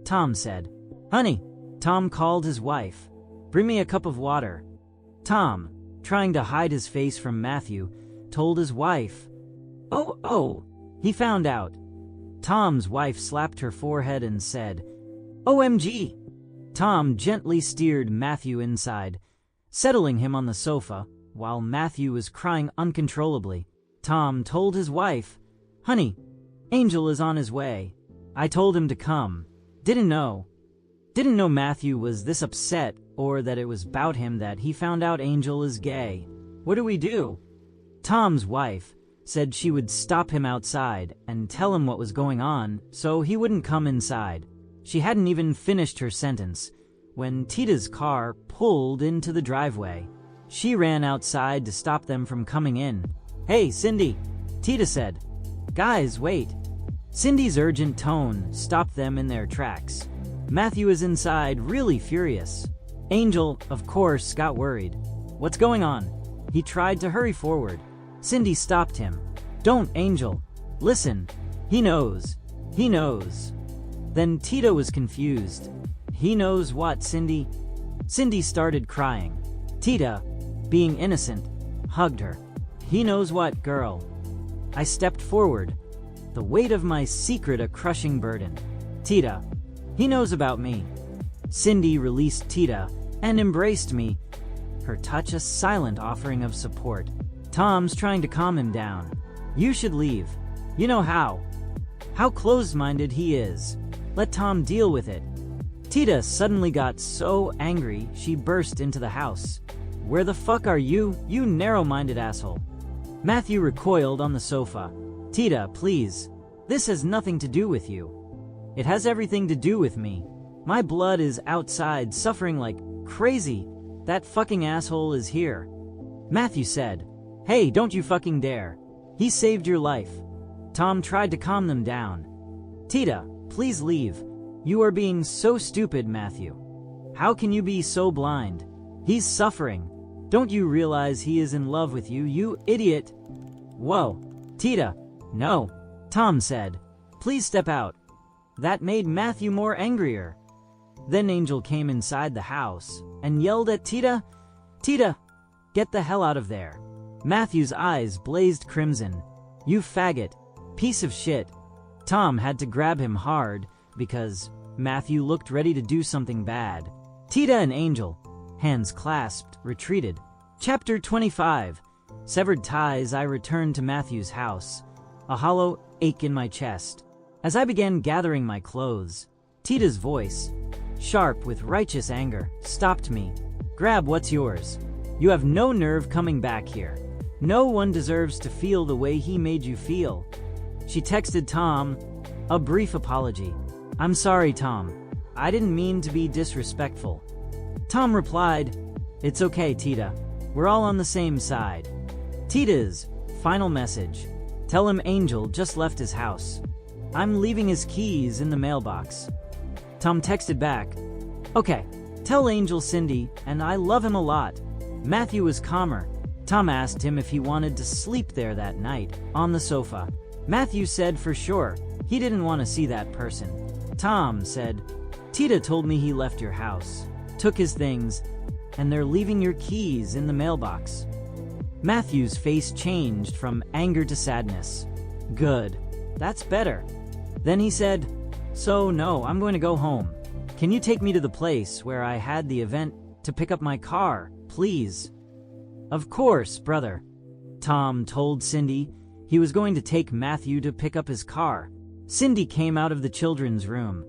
Tom said. "Honey," Tom called his wife. "Bring me a cup of water." Tom, trying to hide his face from Matthew, told his wife. Oh, he found out. Tom's wife slapped her forehead and said, "OMG." Tom gently steered Matthew inside, settling him on the sofa, while Matthew was crying uncontrollably. Tom told his wife, "Honey, Angel is on his way. I told him to come." Didn't know Matthew was this upset or that it was about him that he found out Angel is gay. "What do we do?" Tom's wife said she would stop him outside and tell him what was going on so he wouldn't come inside. She hadn't even finished her sentence when Tita's car pulled into the driveway. She ran outside to stop them from coming in. "Hey, Cindy," Tita said. "Guys, wait." Cindy's urgent tone stopped them in their tracks. Matthew is inside, really furious. Angel, of course, got worried. "What's going on?" He tried to hurry forward. Cindy stopped him. "Don't, Angel. Listen. He knows. He knows." Then Tita was confused. "He knows what, Cindy?" Cindy started crying. Tita, being innocent, hugged her. "He knows what, girl?" I stepped forward, the weight of my secret a crushing burden. "Tita, he knows about me." Cindy released Tita and embraced me, her touch a silent offering of support. Tom's trying to calm him down. "You should leave. You know how closed-minded he is. Let Tom deal with it." Tita suddenly got so angry she burst into the house. "Where the fuck are you, you narrow-minded asshole?" Matthew recoiled on the sofa. "Tita, please. This has nothing to do with you. It has everything to do with me. My blood is outside, suffering like crazy. That fucking asshole is here." Matthew said, "Hey, don't you fucking dare. He saved your life." Tom tried to calm them down. "Tita, please leave. You are being so stupid, Matthew. How can you be so blind? He's suffering. Don't you realize he is in love with you, you idiot?" "Whoa, Tita, no," Tom said. "Please step out." That made Matthew more angrier. Then Angel came inside the house and yelled at Tita, "Tita, get the hell out of there." Matthew's eyes blazed crimson. "You faggot. Piece of shit." Tom had to grab him hard because Matthew looked ready to do something bad. Tita and Angel, hands clasped, retreated. Chapter 25. Severed ties. I returned to Matthew's house. A hollow, ache in my chest. As I began gathering my clothes, Tita's voice, sharp with righteous anger, stopped me. "Grab what's yours. You have no nerve coming back here. No one deserves to feel the way he made you feel." She texted Tom a brief apology. "I'm sorry, Tom. I didn't mean to be disrespectful." Tom replied, "It's okay, Tita. We're all on the same side." Tita's final message, "Tell him Angel just left his house. I'm leaving his keys in the mailbox." Tom texted back, "Okay, tell Angel Cindy, and I love him a lot." Matthew was calmer. Tom asked him if he wanted to sleep there that night, on the sofa. Matthew said for sure, he didn't want to see that person. Tom said, "Tita told me he left your house, took his things, and they're leaving your keys in the mailbox." Matthew's face changed from anger to sadness. "Good. That's better." Then he said, "So no, I'm going to go home. Can you take me to the place where I had the event to pick up my car, please?" "Of course, brother." Tom told Cindy he was going to take Matthew to pick up his car. Cindy came out of the children's room,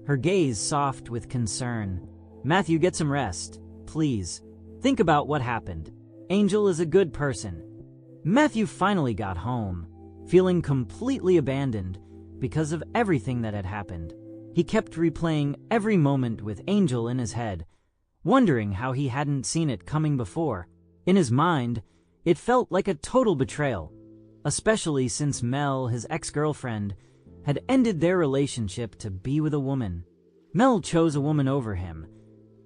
her gaze soft with concern. "Matthew, get some rest, please. Think about what happened. Angel is a good person." Matthew finally got home, feeling completely abandoned because of everything that had happened. He kept replaying every moment with Angel in his head, wondering how he hadn't seen it coming before. In his mind, it felt like a total betrayal, especially since Mel, his ex-girlfriend, had ended their relationship to be with a woman. Mel chose a woman over him,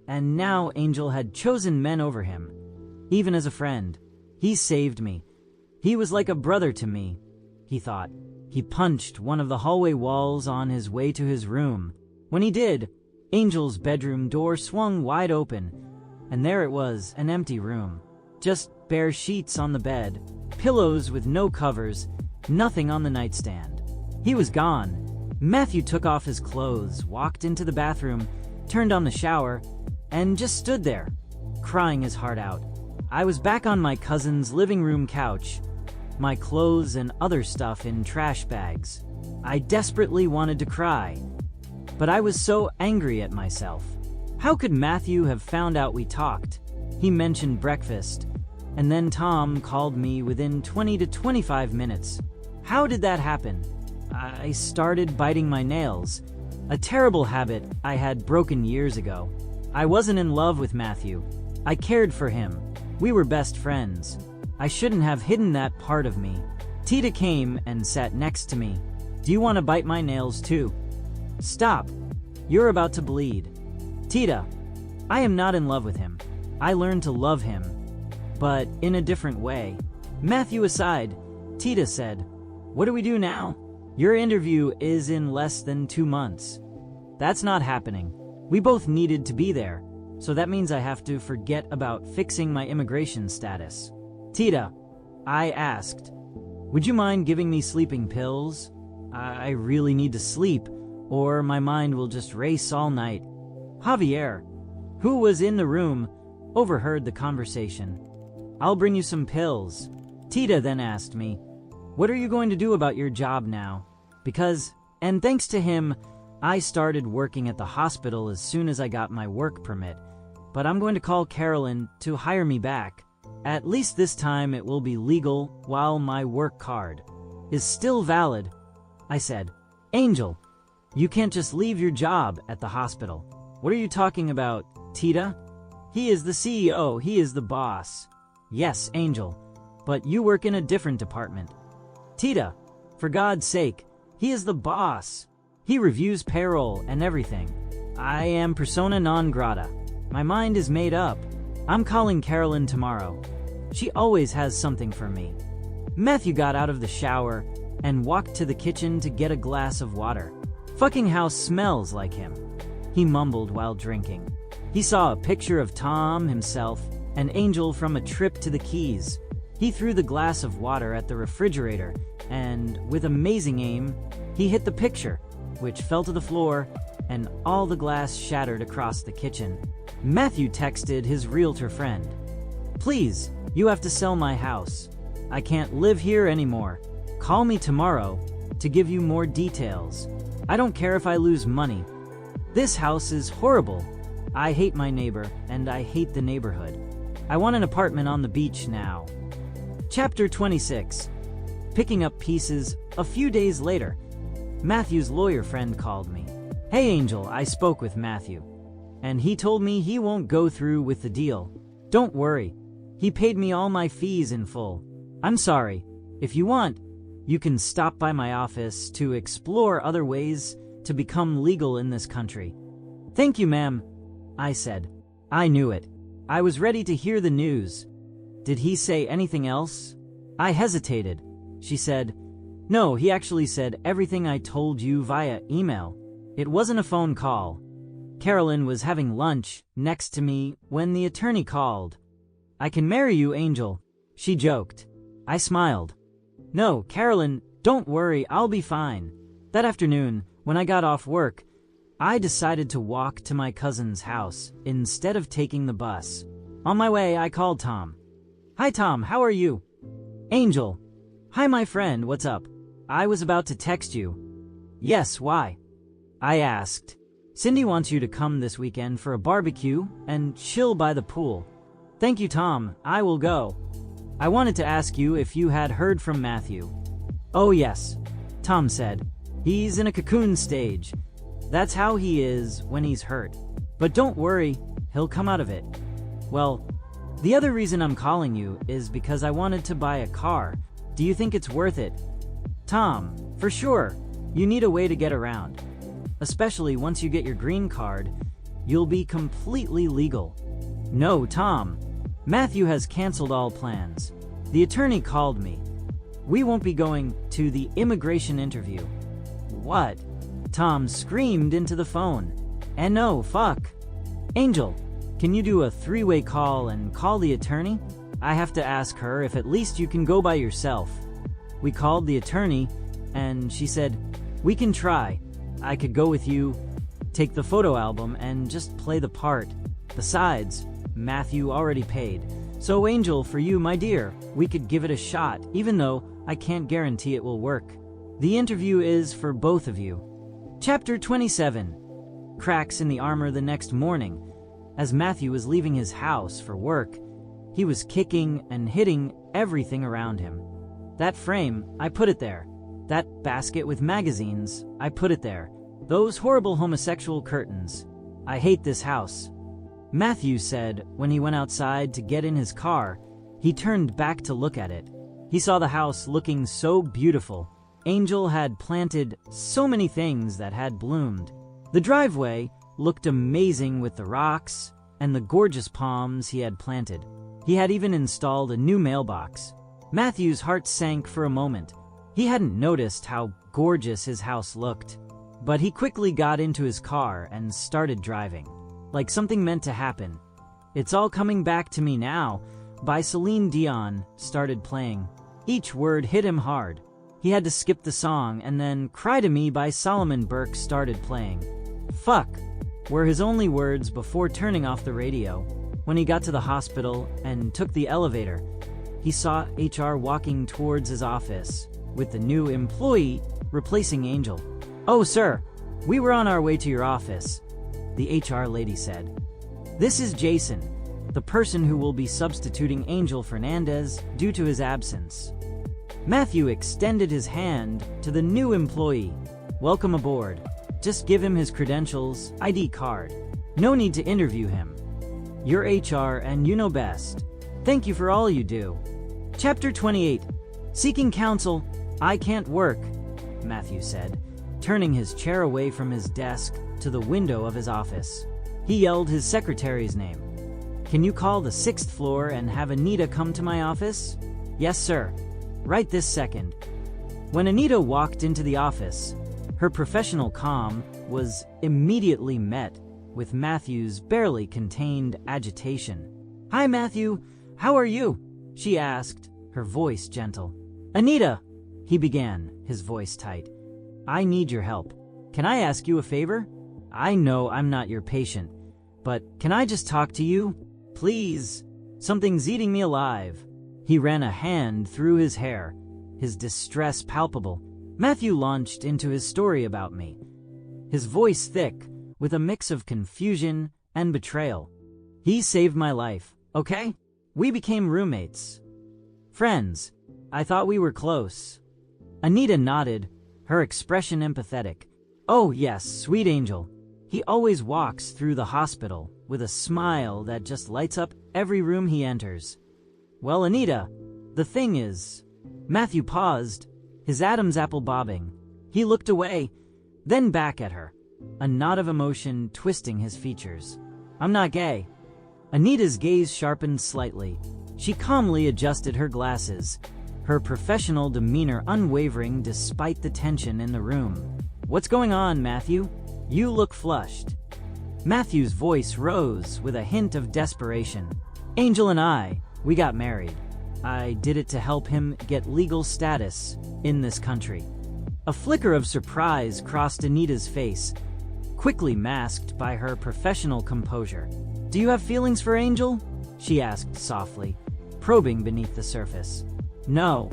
and now Angel had chosen men over him, even as a friend. "He saved me. He was like a brother to me," he thought. He punched one of the hallway walls on his way to his room. When he did, Angel's bedroom door swung wide open, and there it was, an empty room. Just bare sheets on the bed, pillows with no covers, nothing on the nightstand. He was gone. Matthew took off his clothes, walked into the bathroom, turned on the shower, and just stood there, crying his heart out. I was back on my cousin's living room couch, my clothes and other stuff in trash bags. I desperately wanted to cry, but I was so angry at myself. How could Matthew have found out we talked? He mentioned breakfast, and then Tom called me within 20 to 25 minutes. How did that happen? I started biting my nails, a terrible habit I had broken years ago. I wasn't in love with Matthew. I cared for him. We were best friends. I shouldn't have hidden that part of me. Tita came and sat next to me. "Do you want to bite my nails too?" "Stop. You're about to bleed." "Tita, I am not in love with him. I learned to love him, but in a different way." Matthew aside, Tita said, "What do we do now? Your interview is in less than 2 months. That's not happening. We both needed to be there, so that means I have to forget about fixing my immigration status." "Tita," I asked, "would you mind giving me sleeping pills? I really need to sleep, or my mind will just race all night." Javier, who was in the room, overheard the conversation. "I'll bring you some pills." Tita then asked me, "What are you going to do about your job now?" And thanks to him, I started working at the hospital as soon as I got my work permit, but I'm going to call Carolyn to hire me back. At least this time it will be legal while my work card is still valid. I said, "Angel, you can't just leave your job at the hospital." "What are you talking about, Tita? He is the CEO, he is the boss." "Yes, Angel, but you work in a different department." "Tita, for God's sake, he is the boss. He reviews payroll and everything. I am persona non grata. My mind is made up. I'm calling Carolyn tomorrow. She always has something for me." Matthew got out of the shower and walked to the kitchen to get a glass of water. "Fucking house smells like him," he mumbled while drinking. He saw a picture of Tom himself and Angel from a trip to the Keys. He threw the glass of water at the refrigerator, and with amazing aim, he hit the picture, which fell to the floor, and all the glass shattered across the kitchen. Matthew texted his realtor friend, "Please, you have to sell my house. I can't live here anymore. Call me tomorrow, to give you more details. I don't care if I lose money. This house is horrible. I hate my neighbor, and I hate the neighborhood. I want an apartment on the beach now. Chapter 26. Picking up pieces. A few days later, Matthew's lawyer friend called me. Hey Angel, I spoke with Matthew, and he told me he won't go through with the deal. Don't worry. He paid me all my fees in full. I'm sorry. If you want, you can stop by my office to explore other ways to become legal in this country. Thank you, ma'am, I said. I knew it. I was ready to hear the news. Did he say anything else? I hesitated. She said, No, he actually said everything I told you via email. It wasn't a phone call. Carolyn was having lunch next to me when the attorney called. I can marry you, Angel, she joked. I smiled. No, Carolyn, don't worry, I'll be fine. That afternoon, when I got off work, I decided to walk to my cousin's house instead of taking the bus. On my way, I called Tom. Hi Tom, how are you? Angel. Hi my friend, what's up? I was about to text you. Yes, why? I asked. Cindy wants you to come this weekend for a barbecue and chill by the pool. Thank you, Tom, I will go. I wanted to ask you if you had heard from Matthew. Oh yes, Tom said. He's in a cocoon stage. That's how he is when he's hurt. But don't worry, he'll come out of it. Well, the other reason I'm calling you is because I wanted to buy a car. Do you think it's worth it? Tom, for sure. You need a way to get around. Especially once you get your green card, you'll be completely legal. No, Tom. Matthew has canceled all plans. The attorney called me. We won't be going to the immigration interview. What? Tom screamed into the phone. And no, fuck. Angel, can you do a three-way call and call the attorney? I have to ask her if at least you can go by yourself. We called the attorney, and she said, we can try. I could go with you, take the photo album, and just play the part. Besides, Matthew already paid. So Angel, for you, my dear, we could give it a shot, even though I can't guarantee it will work. The interview is for both of you. Chapter 27. Cracks in the armor. The next morning, as Matthew was leaving his house for work, he was kicking and hitting everything around him. That frame, I put it there. That basket with magazines, I put it there. Those horrible homosexual curtains. I hate this house. Matthew said when he went outside to get in his car, he turned back to look at it. He saw the house looking so beautiful. Angel had planted so many things that had bloomed. The driveway looked amazing with the rocks and the gorgeous palms he had planted. He had even installed a new mailbox. Matthew's heart sank for a moment. He hadn't noticed how gorgeous his house looked. But he quickly got into his car and started driving. Like something meant to happen. It's All Coming Back to Me Now by Celine Dion started playing. Each word hit him hard. He had to skip the song, and then Cry to Me by Solomon Burke started playing. Fuck were his only words before turning off the radio. When he got to the hospital and took the elevator, he saw HR walking towards his office, with the new employee replacing Angel. Oh, sir, we were on our way to your office, the HR lady said. This is Jason, the person who will be substituting Angel Fernandez due to his absence. Matthew extended his hand to the new employee. Welcome aboard. Just give him his credentials, ID card. No need to interview him. You're HR and you know best. Thank you for all you do. Chapter 28. Seeking counsel. I can't work, Matthew said, turning his chair away from his desk to the window of his office. He yelled his secretary's name. Can you call the 6th floor and have Anita come to my office? Yes, sir. Right this second. When Anita walked into the office, her professional calm was immediately met with Matthew's barely contained agitation. Hi, Matthew. How are you? She asked, her voice gentle. Anita, he began, his voice tight. I need your help. Can I ask you a favor? I know I'm not your patient, but can I just talk to you? Please. Something's eating me alive. He ran a hand through his hair, his distress palpable. Matthew launched into his story about me, his voice thick with a mix of confusion and betrayal. He saved my life, okay? We became roommates. Friends. I thought we were close. Anita nodded, her expression empathetic. Oh yes, sweet angel. He always walks through the hospital with a smile that just lights up every room he enters. Well, Anita, the thing is... Matthew paused, his Adam's apple bobbing. He looked away, then back at her, a knot of emotion twisting his features. I'm not gay. Anita's gaze sharpened slightly. She calmly adjusted her glasses, her professional demeanor unwavering despite the tension in the room. What's going on, Matthew? You look flushed. Matthew's voice rose with a hint of desperation. Angel and we got married. I did it to help him get legal status in this country. A flicker of surprise crossed Anita's face, quickly masked by her professional composure. Do you have feelings for Angel? She asked softly, probing beneath the surface. No,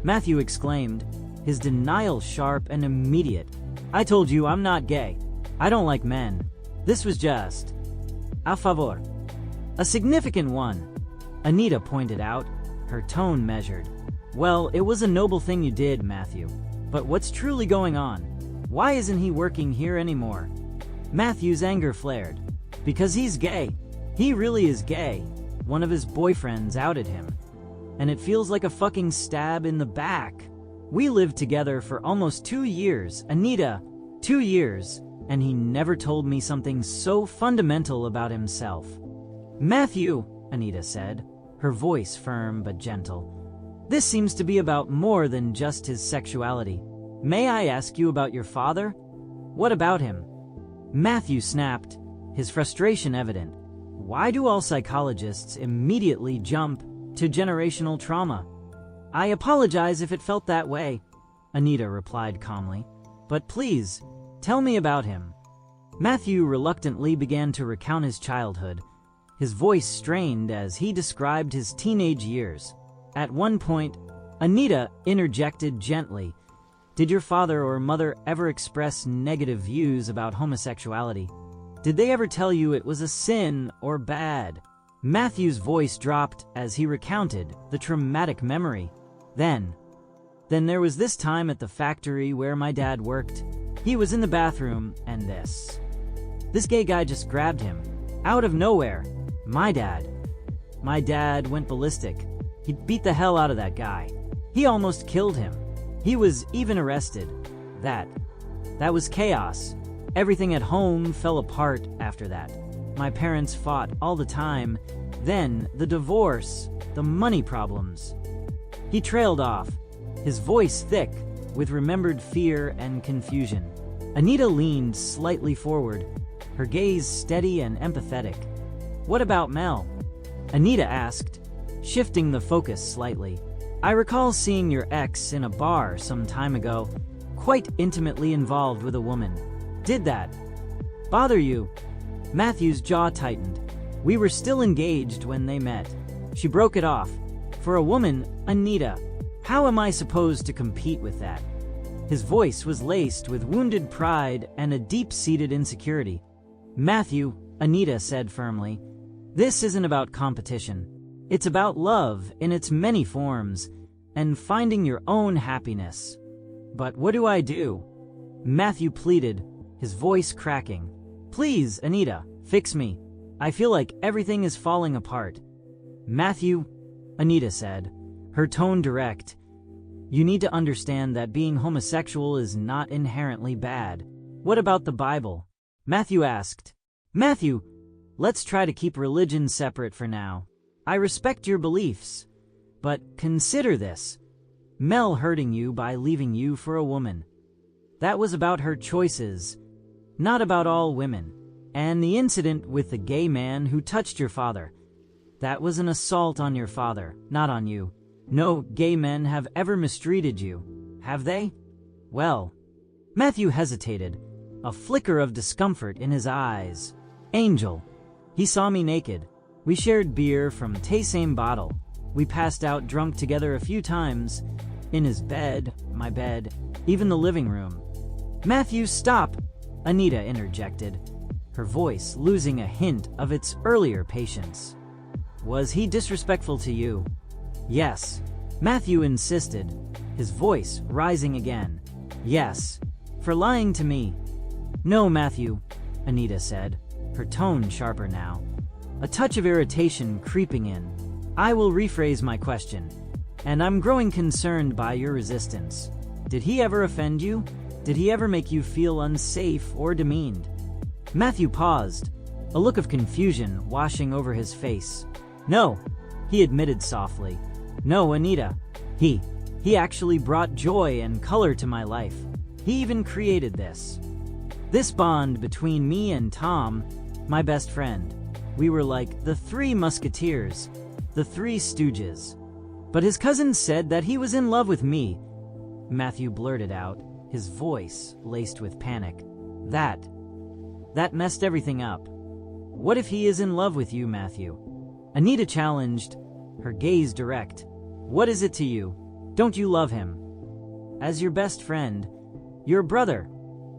Matthew exclaimed, his denial sharp and immediate. I told you I'm not gay. I don't like men. This was just... a favor. A significant one, Anita pointed out, her tone measured. Well, it was a noble thing you did, Matthew. But what's truly going on? Why isn't he working here anymore? Matthew's anger flared. Because he's gay. He really is gay. One of his boyfriends outed him. And it feels like a fucking stab in the back. We lived together for almost 2 years, Anita. 2 years, and he never told me something so fundamental about himself. Matthew, Anita said, her voice firm but gentle. This seems to be about more than just his sexuality. May I ask you about your father? What about him? Matthew snapped, his frustration evident. Why do all psychologists immediately jump to generational trauma? I apologize if it felt that way, Anita replied calmly. But please, tell me about him. Matthew reluctantly began to recount his childhood, his voice strained as he described his teenage years. At one point, Anita interjected gently. Did your father or mother ever express negative views about homosexuality? Did they ever tell you it was a sin or bad? Matthew's voice dropped as he recounted the traumatic memory. Then there was this time at the factory where my dad worked. He was in the bathroom, and this gay guy just grabbed him. Out of nowhere. My dad went ballistic. He beat the hell out of that guy. He almost killed him. He was even arrested. That was chaos. Everything at home fell apart after that. My parents fought all the time. Then, the divorce, the money problems. He trailed off, his voice thick with remembered fear and confusion. Anita leaned slightly forward, her gaze steady and empathetic. What about Mel? Anita asked, shifting the focus slightly. I recall seeing your ex in a bar some time ago, quite intimately involved with a woman. Did that bother you? Matthew's jaw tightened. We were still engaged when they met. She broke it off. For a woman, Anita, how am I supposed to compete with that? His voice was laced with wounded pride and a deep-seated insecurity. Matthew, Anita said firmly, this isn't about competition. It's about love in its many forms and finding your own happiness. But what do I do? Matthew pleaded, his voice cracking. Please, Anita, fix me. I feel like everything is falling apart. Matthew, Anita said, her tone direct. You need to understand that being homosexual is not inherently bad. What about the Bible? Matthew asked. Matthew, let's try to keep religion separate for now. I respect your beliefs, but consider this. Mel hurting you by leaving you for a woman. That was about her choices, not about all women. And the incident with the gay man who touched your father. That was an assault on your father, not on you. No gay men have ever mistreated you, have they? Well, Matthew hesitated, a flicker of discomfort in his eyes. Angel. He saw me naked. We shared beer from the same bottle. We passed out drunk together a few times. In his bed, my bed, even the living room. Matthew, stop! Anita interjected, her voice losing a hint of its earlier patience. Was he disrespectful to you? Yes, Matthew insisted, his voice rising again. Yes, for lying to me. No, Matthew, Anita said, her tone sharper now, a touch of irritation creeping in. I will rephrase my question, and I'm growing concerned by your resistance. Did he ever offend you? Did he ever make you feel unsafe or demeaned? Matthew paused, a look of confusion washing over his face. No, he admitted softly. No, Anita. He actually brought joy and color to my life. He even created this. This bond between me and Tom, my best friend. We were like the Three Musketeers, the Three Stooges. But his cousin said that he was in love with me. Matthew blurted out, his voice laced with panic. That messed everything up. What if he is in love with you, Matthew? Anita challenged, her gaze direct. What is it to you? Don't you love him? As your best friend, your brother,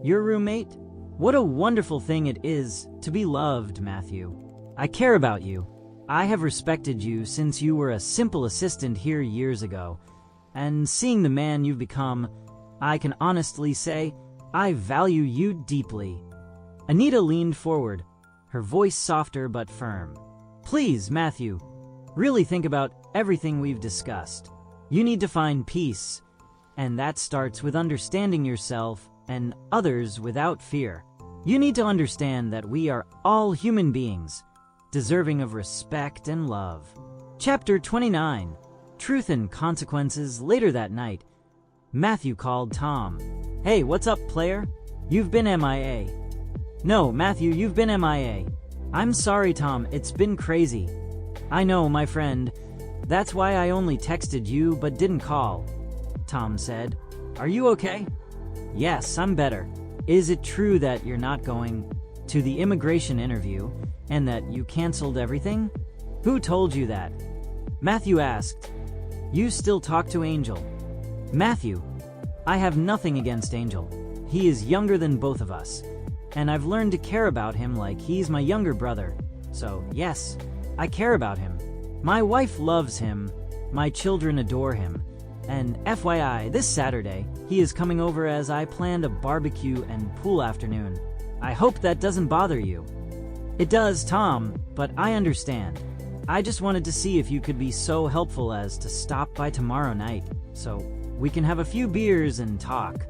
your roommate? What a wonderful thing it is to be loved, Matthew. I care about you. I have respected you since you were a simple assistant here years ago. And seeing the man you've become, I can honestly say, I value you deeply. Anita leaned forward, her voice softer but firm. Please, Matthew, really think about everything we've discussed. You need to find peace, and that starts with understanding yourself and others without fear. You need to understand that we are all human beings, deserving of respect and love. Chapter 29. Truth and Consequences. Later that night, Matthew called Tom. Hey, what's up, player? You've been MIA. No, Matthew, you've been MIA. I'm sorry, Tom, it's been crazy. I know, my friend. That's why I only texted you but didn't call. Tom said. Are you okay? Yes, I'm better. Is it true that you're not going to the immigration interview and that you canceled everything? Who told you that? Matthew asked. You still talk to Angel? Matthew, I have nothing against Angel. He is younger than both of us, and I've learned to care about him like he's my younger brother. So, yes, I care about him. My wife loves him, my children adore him, and FYI, this Saturday, he is coming over as I planned a barbecue and pool afternoon. I hope that doesn't bother you. It does, Tom, but I understand. I just wanted to see if you could be so helpful as to stop by tomorrow night, so we can have a few beers and talk.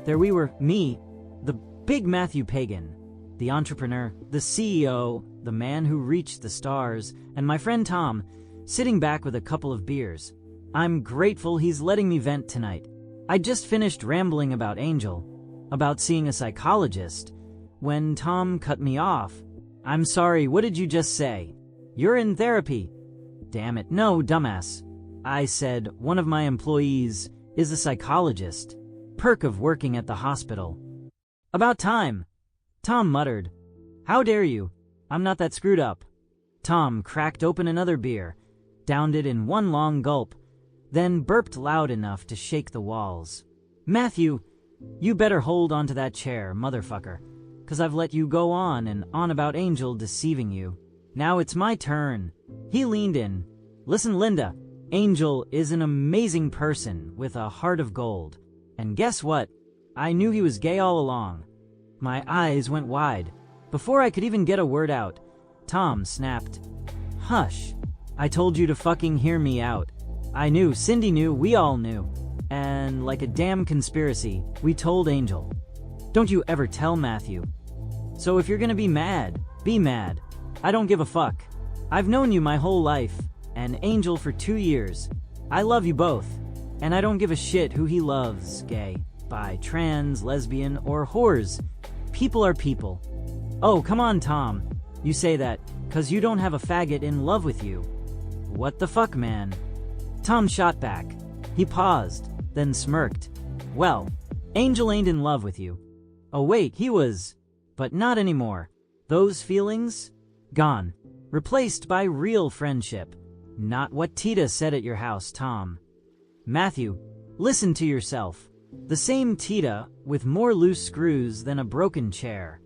There we were, me, the big Matthew Pagan, the entrepreneur, the CEO, the man who reached the stars, and my friend Tom, sitting back with a couple of beers. I'm grateful he's letting me vent tonight. I just finished rambling about Angel, about seeing a psychologist, when Tom cut me off. I'm sorry, what did you just say? You're in therapy. Damn it, no, dumbass. I said one of my employees is a psychologist. Perk of working at the hospital. About time. Tom muttered. How dare you? I'm not that screwed up. Tom cracked open another beer, downed it in one long gulp, then burped loud enough to shake the walls. Matthew, you better hold onto that chair, motherfucker, 'cause I've let you go on and on about Angel deceiving you. Now it's my turn. He leaned in. Listen, Linda, Angel is an amazing person with a heart of gold. And guess what? I knew he was gay all along. My eyes went wide. Before I could even get a word out, Tom snapped. Hush. I told you to fucking hear me out. I knew, Cindy knew, we all knew. And like a damn conspiracy, we told Angel. Don't you ever tell Matthew. So if you're gonna be mad, be mad. I don't give a fuck. I've known you my whole life, and Angel for 2 years. I love you both, and I don't give a shit who he loves, gay, bi, trans, lesbian, or whores. People are people. Oh, come on, Tom. You say that 'cause you don't have a faggot in love with you. What the fuck, man? Tom shot back. He paused, then smirked. Well, Angel ain't in love with you. Oh wait, he was. But not anymore. Those feelings? Gone. Replaced by real friendship. Not what Tita said at your house, Tom. Matthew, listen to yourself. The same Tita, with more loose screws than a broken chair.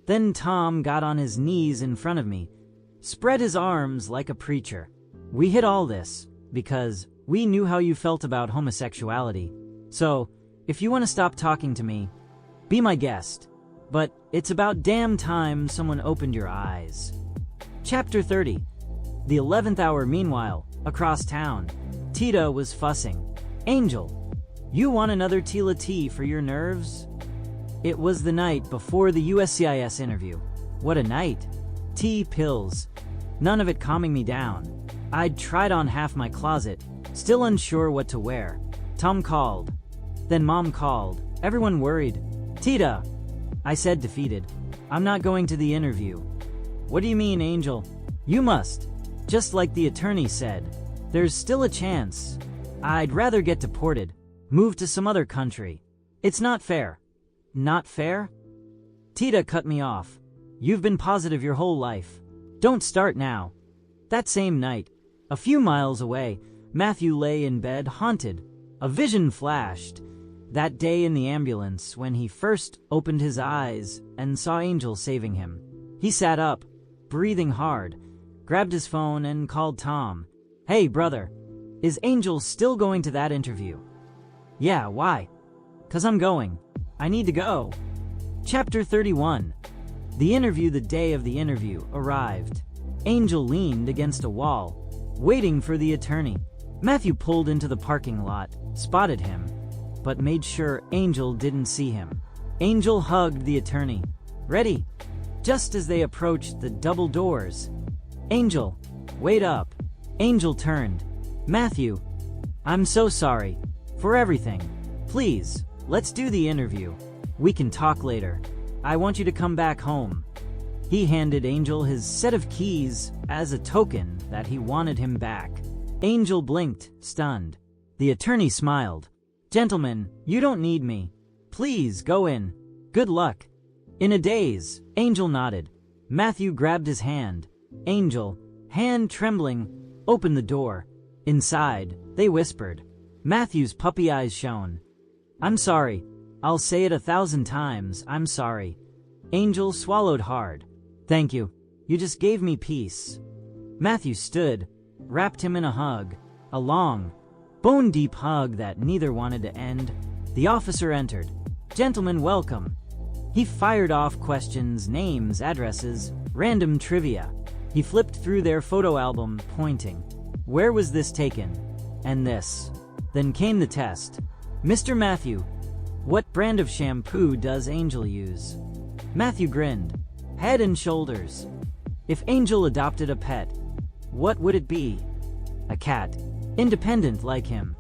Then Tom got on his knees in front of me, spread his arms like a preacher. We hid all this because we knew how you felt about homosexuality. So, if you want to stop talking to me, be my guest. But it's about damn time someone opened your eyes. Chapter 30. The 11th hour. Meanwhile, across town, Tita was fussing. Angel, you want another Tila tea for your nerves? It was the night before the USCIS interview. What a night. Tea, pills. None of it calming me down. I'd tried on half my closet, still unsure what to wear. Tom called. Then Mom called. Everyone worried. Tita, I said, defeated. I'm not going to the interview. What do you mean, Angel? You must. Just like the attorney said. There's still a chance. I'd rather get deported. Move to some other country. It's not fair. Not fair? Tita cut me off. You've been positive your whole life. Don't start now. That same night, a few miles away, Matthew lay in bed, haunted. A vision flashed. That day in the ambulance when he first opened his eyes and saw Angel saving him. He sat up, breathing hard, grabbed his phone and called Tom. Hey, brother, is Angel still going to that interview? Yeah, why? 'Cause I'm going. I need to go. Chapter 31. The interview. The day of the interview arrived. Angel leaned against a wall, waiting for the attorney. Matthew pulled into the parking lot, spotted him, but made sure Angel didn't see him. Angel hugged the attorney. Ready? Just as they approached the double doors. Angel, wait up. Angel turned. Matthew, I'm so sorry. For everything. Please, let's do the interview. We can talk later. I want you to come back home. He handed Angel his set of keys as a token that he wanted him back. Angel blinked, stunned. The attorney smiled. Gentlemen, you don't need me. Please go in. Good luck. In a daze, Angel nodded. Matthew grabbed his hand. Angel, hand trembling, opened the door. Inside, they whispered. Matthew's puppy eyes shone. I'm sorry. I'll say it 1,000 times. I'm sorry. Angel swallowed hard. Thank you. You just gave me peace. Matthew stood, wrapped him in a hug. A long, bone-deep hug that neither wanted to end. The officer entered. Gentlemen, welcome. He fired off questions, names, addresses, random trivia. He flipped through their photo album, pointing. Where was this taken? And this. Then came the test. Mr. Matthew, what brand of shampoo does Angel use? Matthew grinned. Head and Shoulders. If Angel adopted a pet, what would it be? A cat. Independent like him.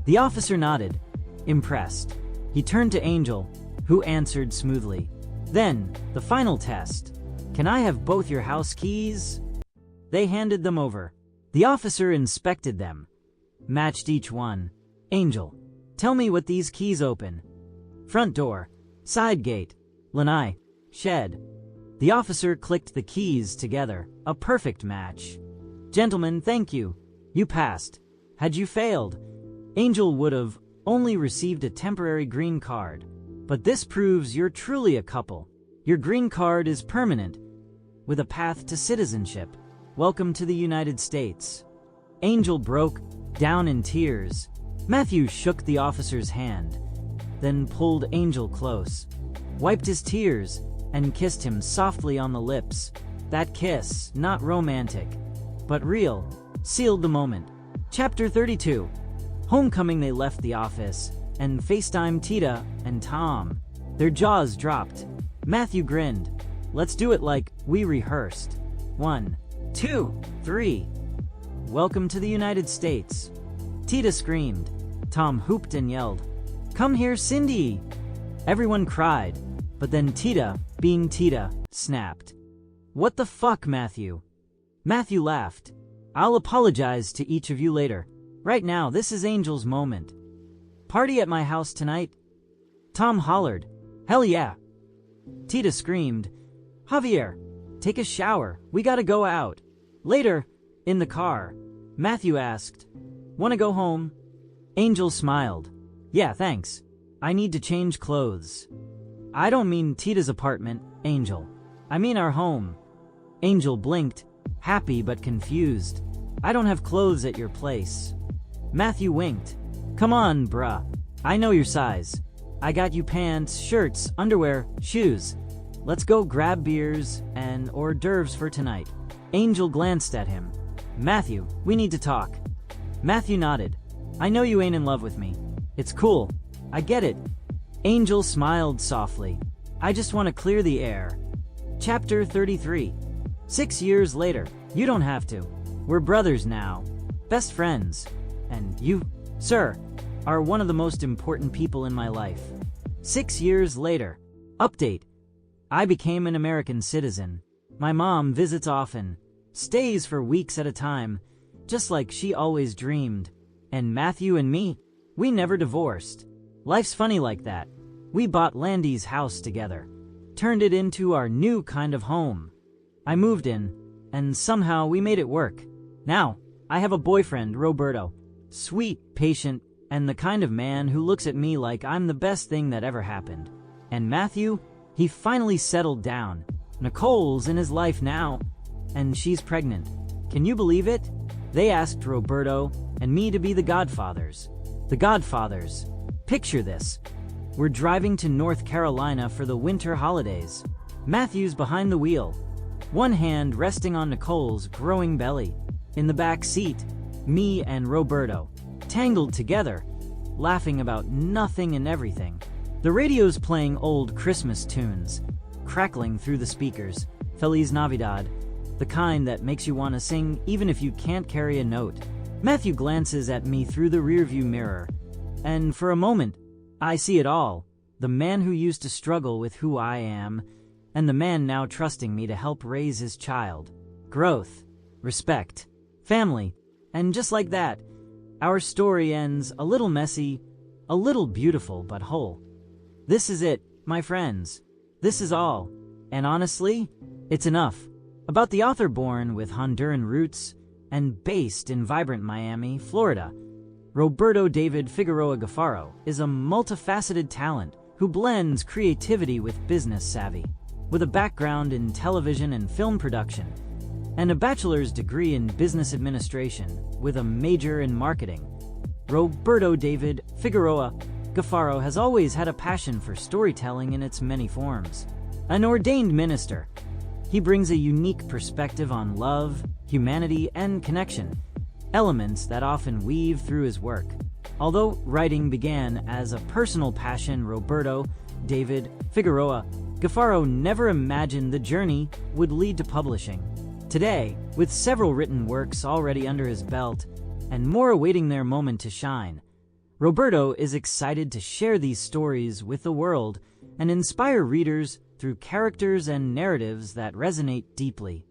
The officer nodded, impressed. He turned to Angel, who answered smoothly. Then, the final test. Can I have both your house keys? They handed them over. The officer inspected them. Matched each one. Angel, tell me what these keys open. Front door. Side gate. Lanai. Shed. The officer clicked the keys together. A perfect match. Gentlemen, thank you. You passed. Had you failed, Angel would have only received a temporary green card. But this proves you're truly a couple. Your green card is permanent, with a path to citizenship. Welcome to the United States. Angel broke down in tears. Matthew shook the officer's hand, then pulled Angel close, wiped his tears, and kissed him softly on the lips. That kiss, not romantic, but real, sealed the moment. Chapter 32. Homecoming. They left the office and FaceTimed Tita and Tom. Their jaws dropped. Matthew grinned. Let's do it like we rehearsed. 1, 2, 3. Welcome to the United States. Tita screamed. Tom whooped and yelled, Come here, Cindy! Everyone cried, but then Tita, being Tita, snapped. What the fuck, Matthew? Matthew laughed. I'll apologize to each of you later. Right now, this is Angel's moment. Party at my house tonight? Tom hollered. Hell yeah. Tita screamed. Javier, take a shower. We gotta go out. Later, in the car, Matthew asked, Wanna go home? Angel smiled. Yeah, thanks. I need to change clothes. I don't mean Tita's apartment, Angel. I mean our home. Angel blinked, happy but confused. I don't have clothes at your place. Matthew winked. Come on, bruh. I know your size. I got you pants, shirts, underwear, shoes. Let's go grab beers and hors d'oeuvres for tonight. Angel glanced at him. Matthew, we need to talk. Matthew nodded. I know you ain't in love with me. It's cool. I get it. Angel smiled softly. I just want to clear the air. Chapter 33. 6 years later. You don't have to. We're brothers now. Best friends. And you, sir, are one of the most important people in my life. 6 years later. Update. I became an American citizen. My mom visits often, stays for weeks at a time, just like she always dreamed. And Matthew and me, we never divorced. Life's funny like that. We bought Landy's house together, turned it into our new kind of home. I moved in, and somehow we made it work. Now, I have a boyfriend, Roberto. Sweet, patient, and the kind of man who looks at me like I'm the best thing that ever happened. And Matthew, he finally settled down. Nicole's in his life now, and she's pregnant. Can you believe it? They asked Roberto and me to be the godfathers. The godfathers. Picture this. We're driving to North Carolina for the winter holidays. Matthew's behind the wheel, one hand resting on Nicole's growing belly. In the back seat, me and Roberto, tangled together, laughing about nothing and everything. The radio's playing old Christmas tunes, crackling through the speakers. Feliz Navidad, the kind that makes you want to sing even if you can't carry a note. Matthew glances at me through the rearview mirror, and for a moment, I see it all. The man who used to struggle with who I am, and the man now trusting me to help raise his child. Growth, respect, family, and just like that, our story ends a little messy, a little beautiful but whole. This is it, my friends. This is all. And honestly, it's enough. About the author born with Honduran roots and based in vibrant Miami, Florida, Roberto David Figueroa Gafaro is a multifaceted talent who blends creativity with business savvy. With a background in television and film production, and a bachelor's degree in business administration with a major in marketing, Roberto David Figueroa Gafaro has always had a passion for storytelling in its many forms. An ordained minister, he brings a unique perspective on love, humanity, and connection, elements that often weave through his work. Although writing began as a personal passion, Roberto David Figueroa Gafaro never imagined the journey would lead to publishing. Today, with several written works already under his belt and more awaiting their moment to shine, Roberto is excited to share these stories with the world and inspire readers through characters and narratives that resonate deeply.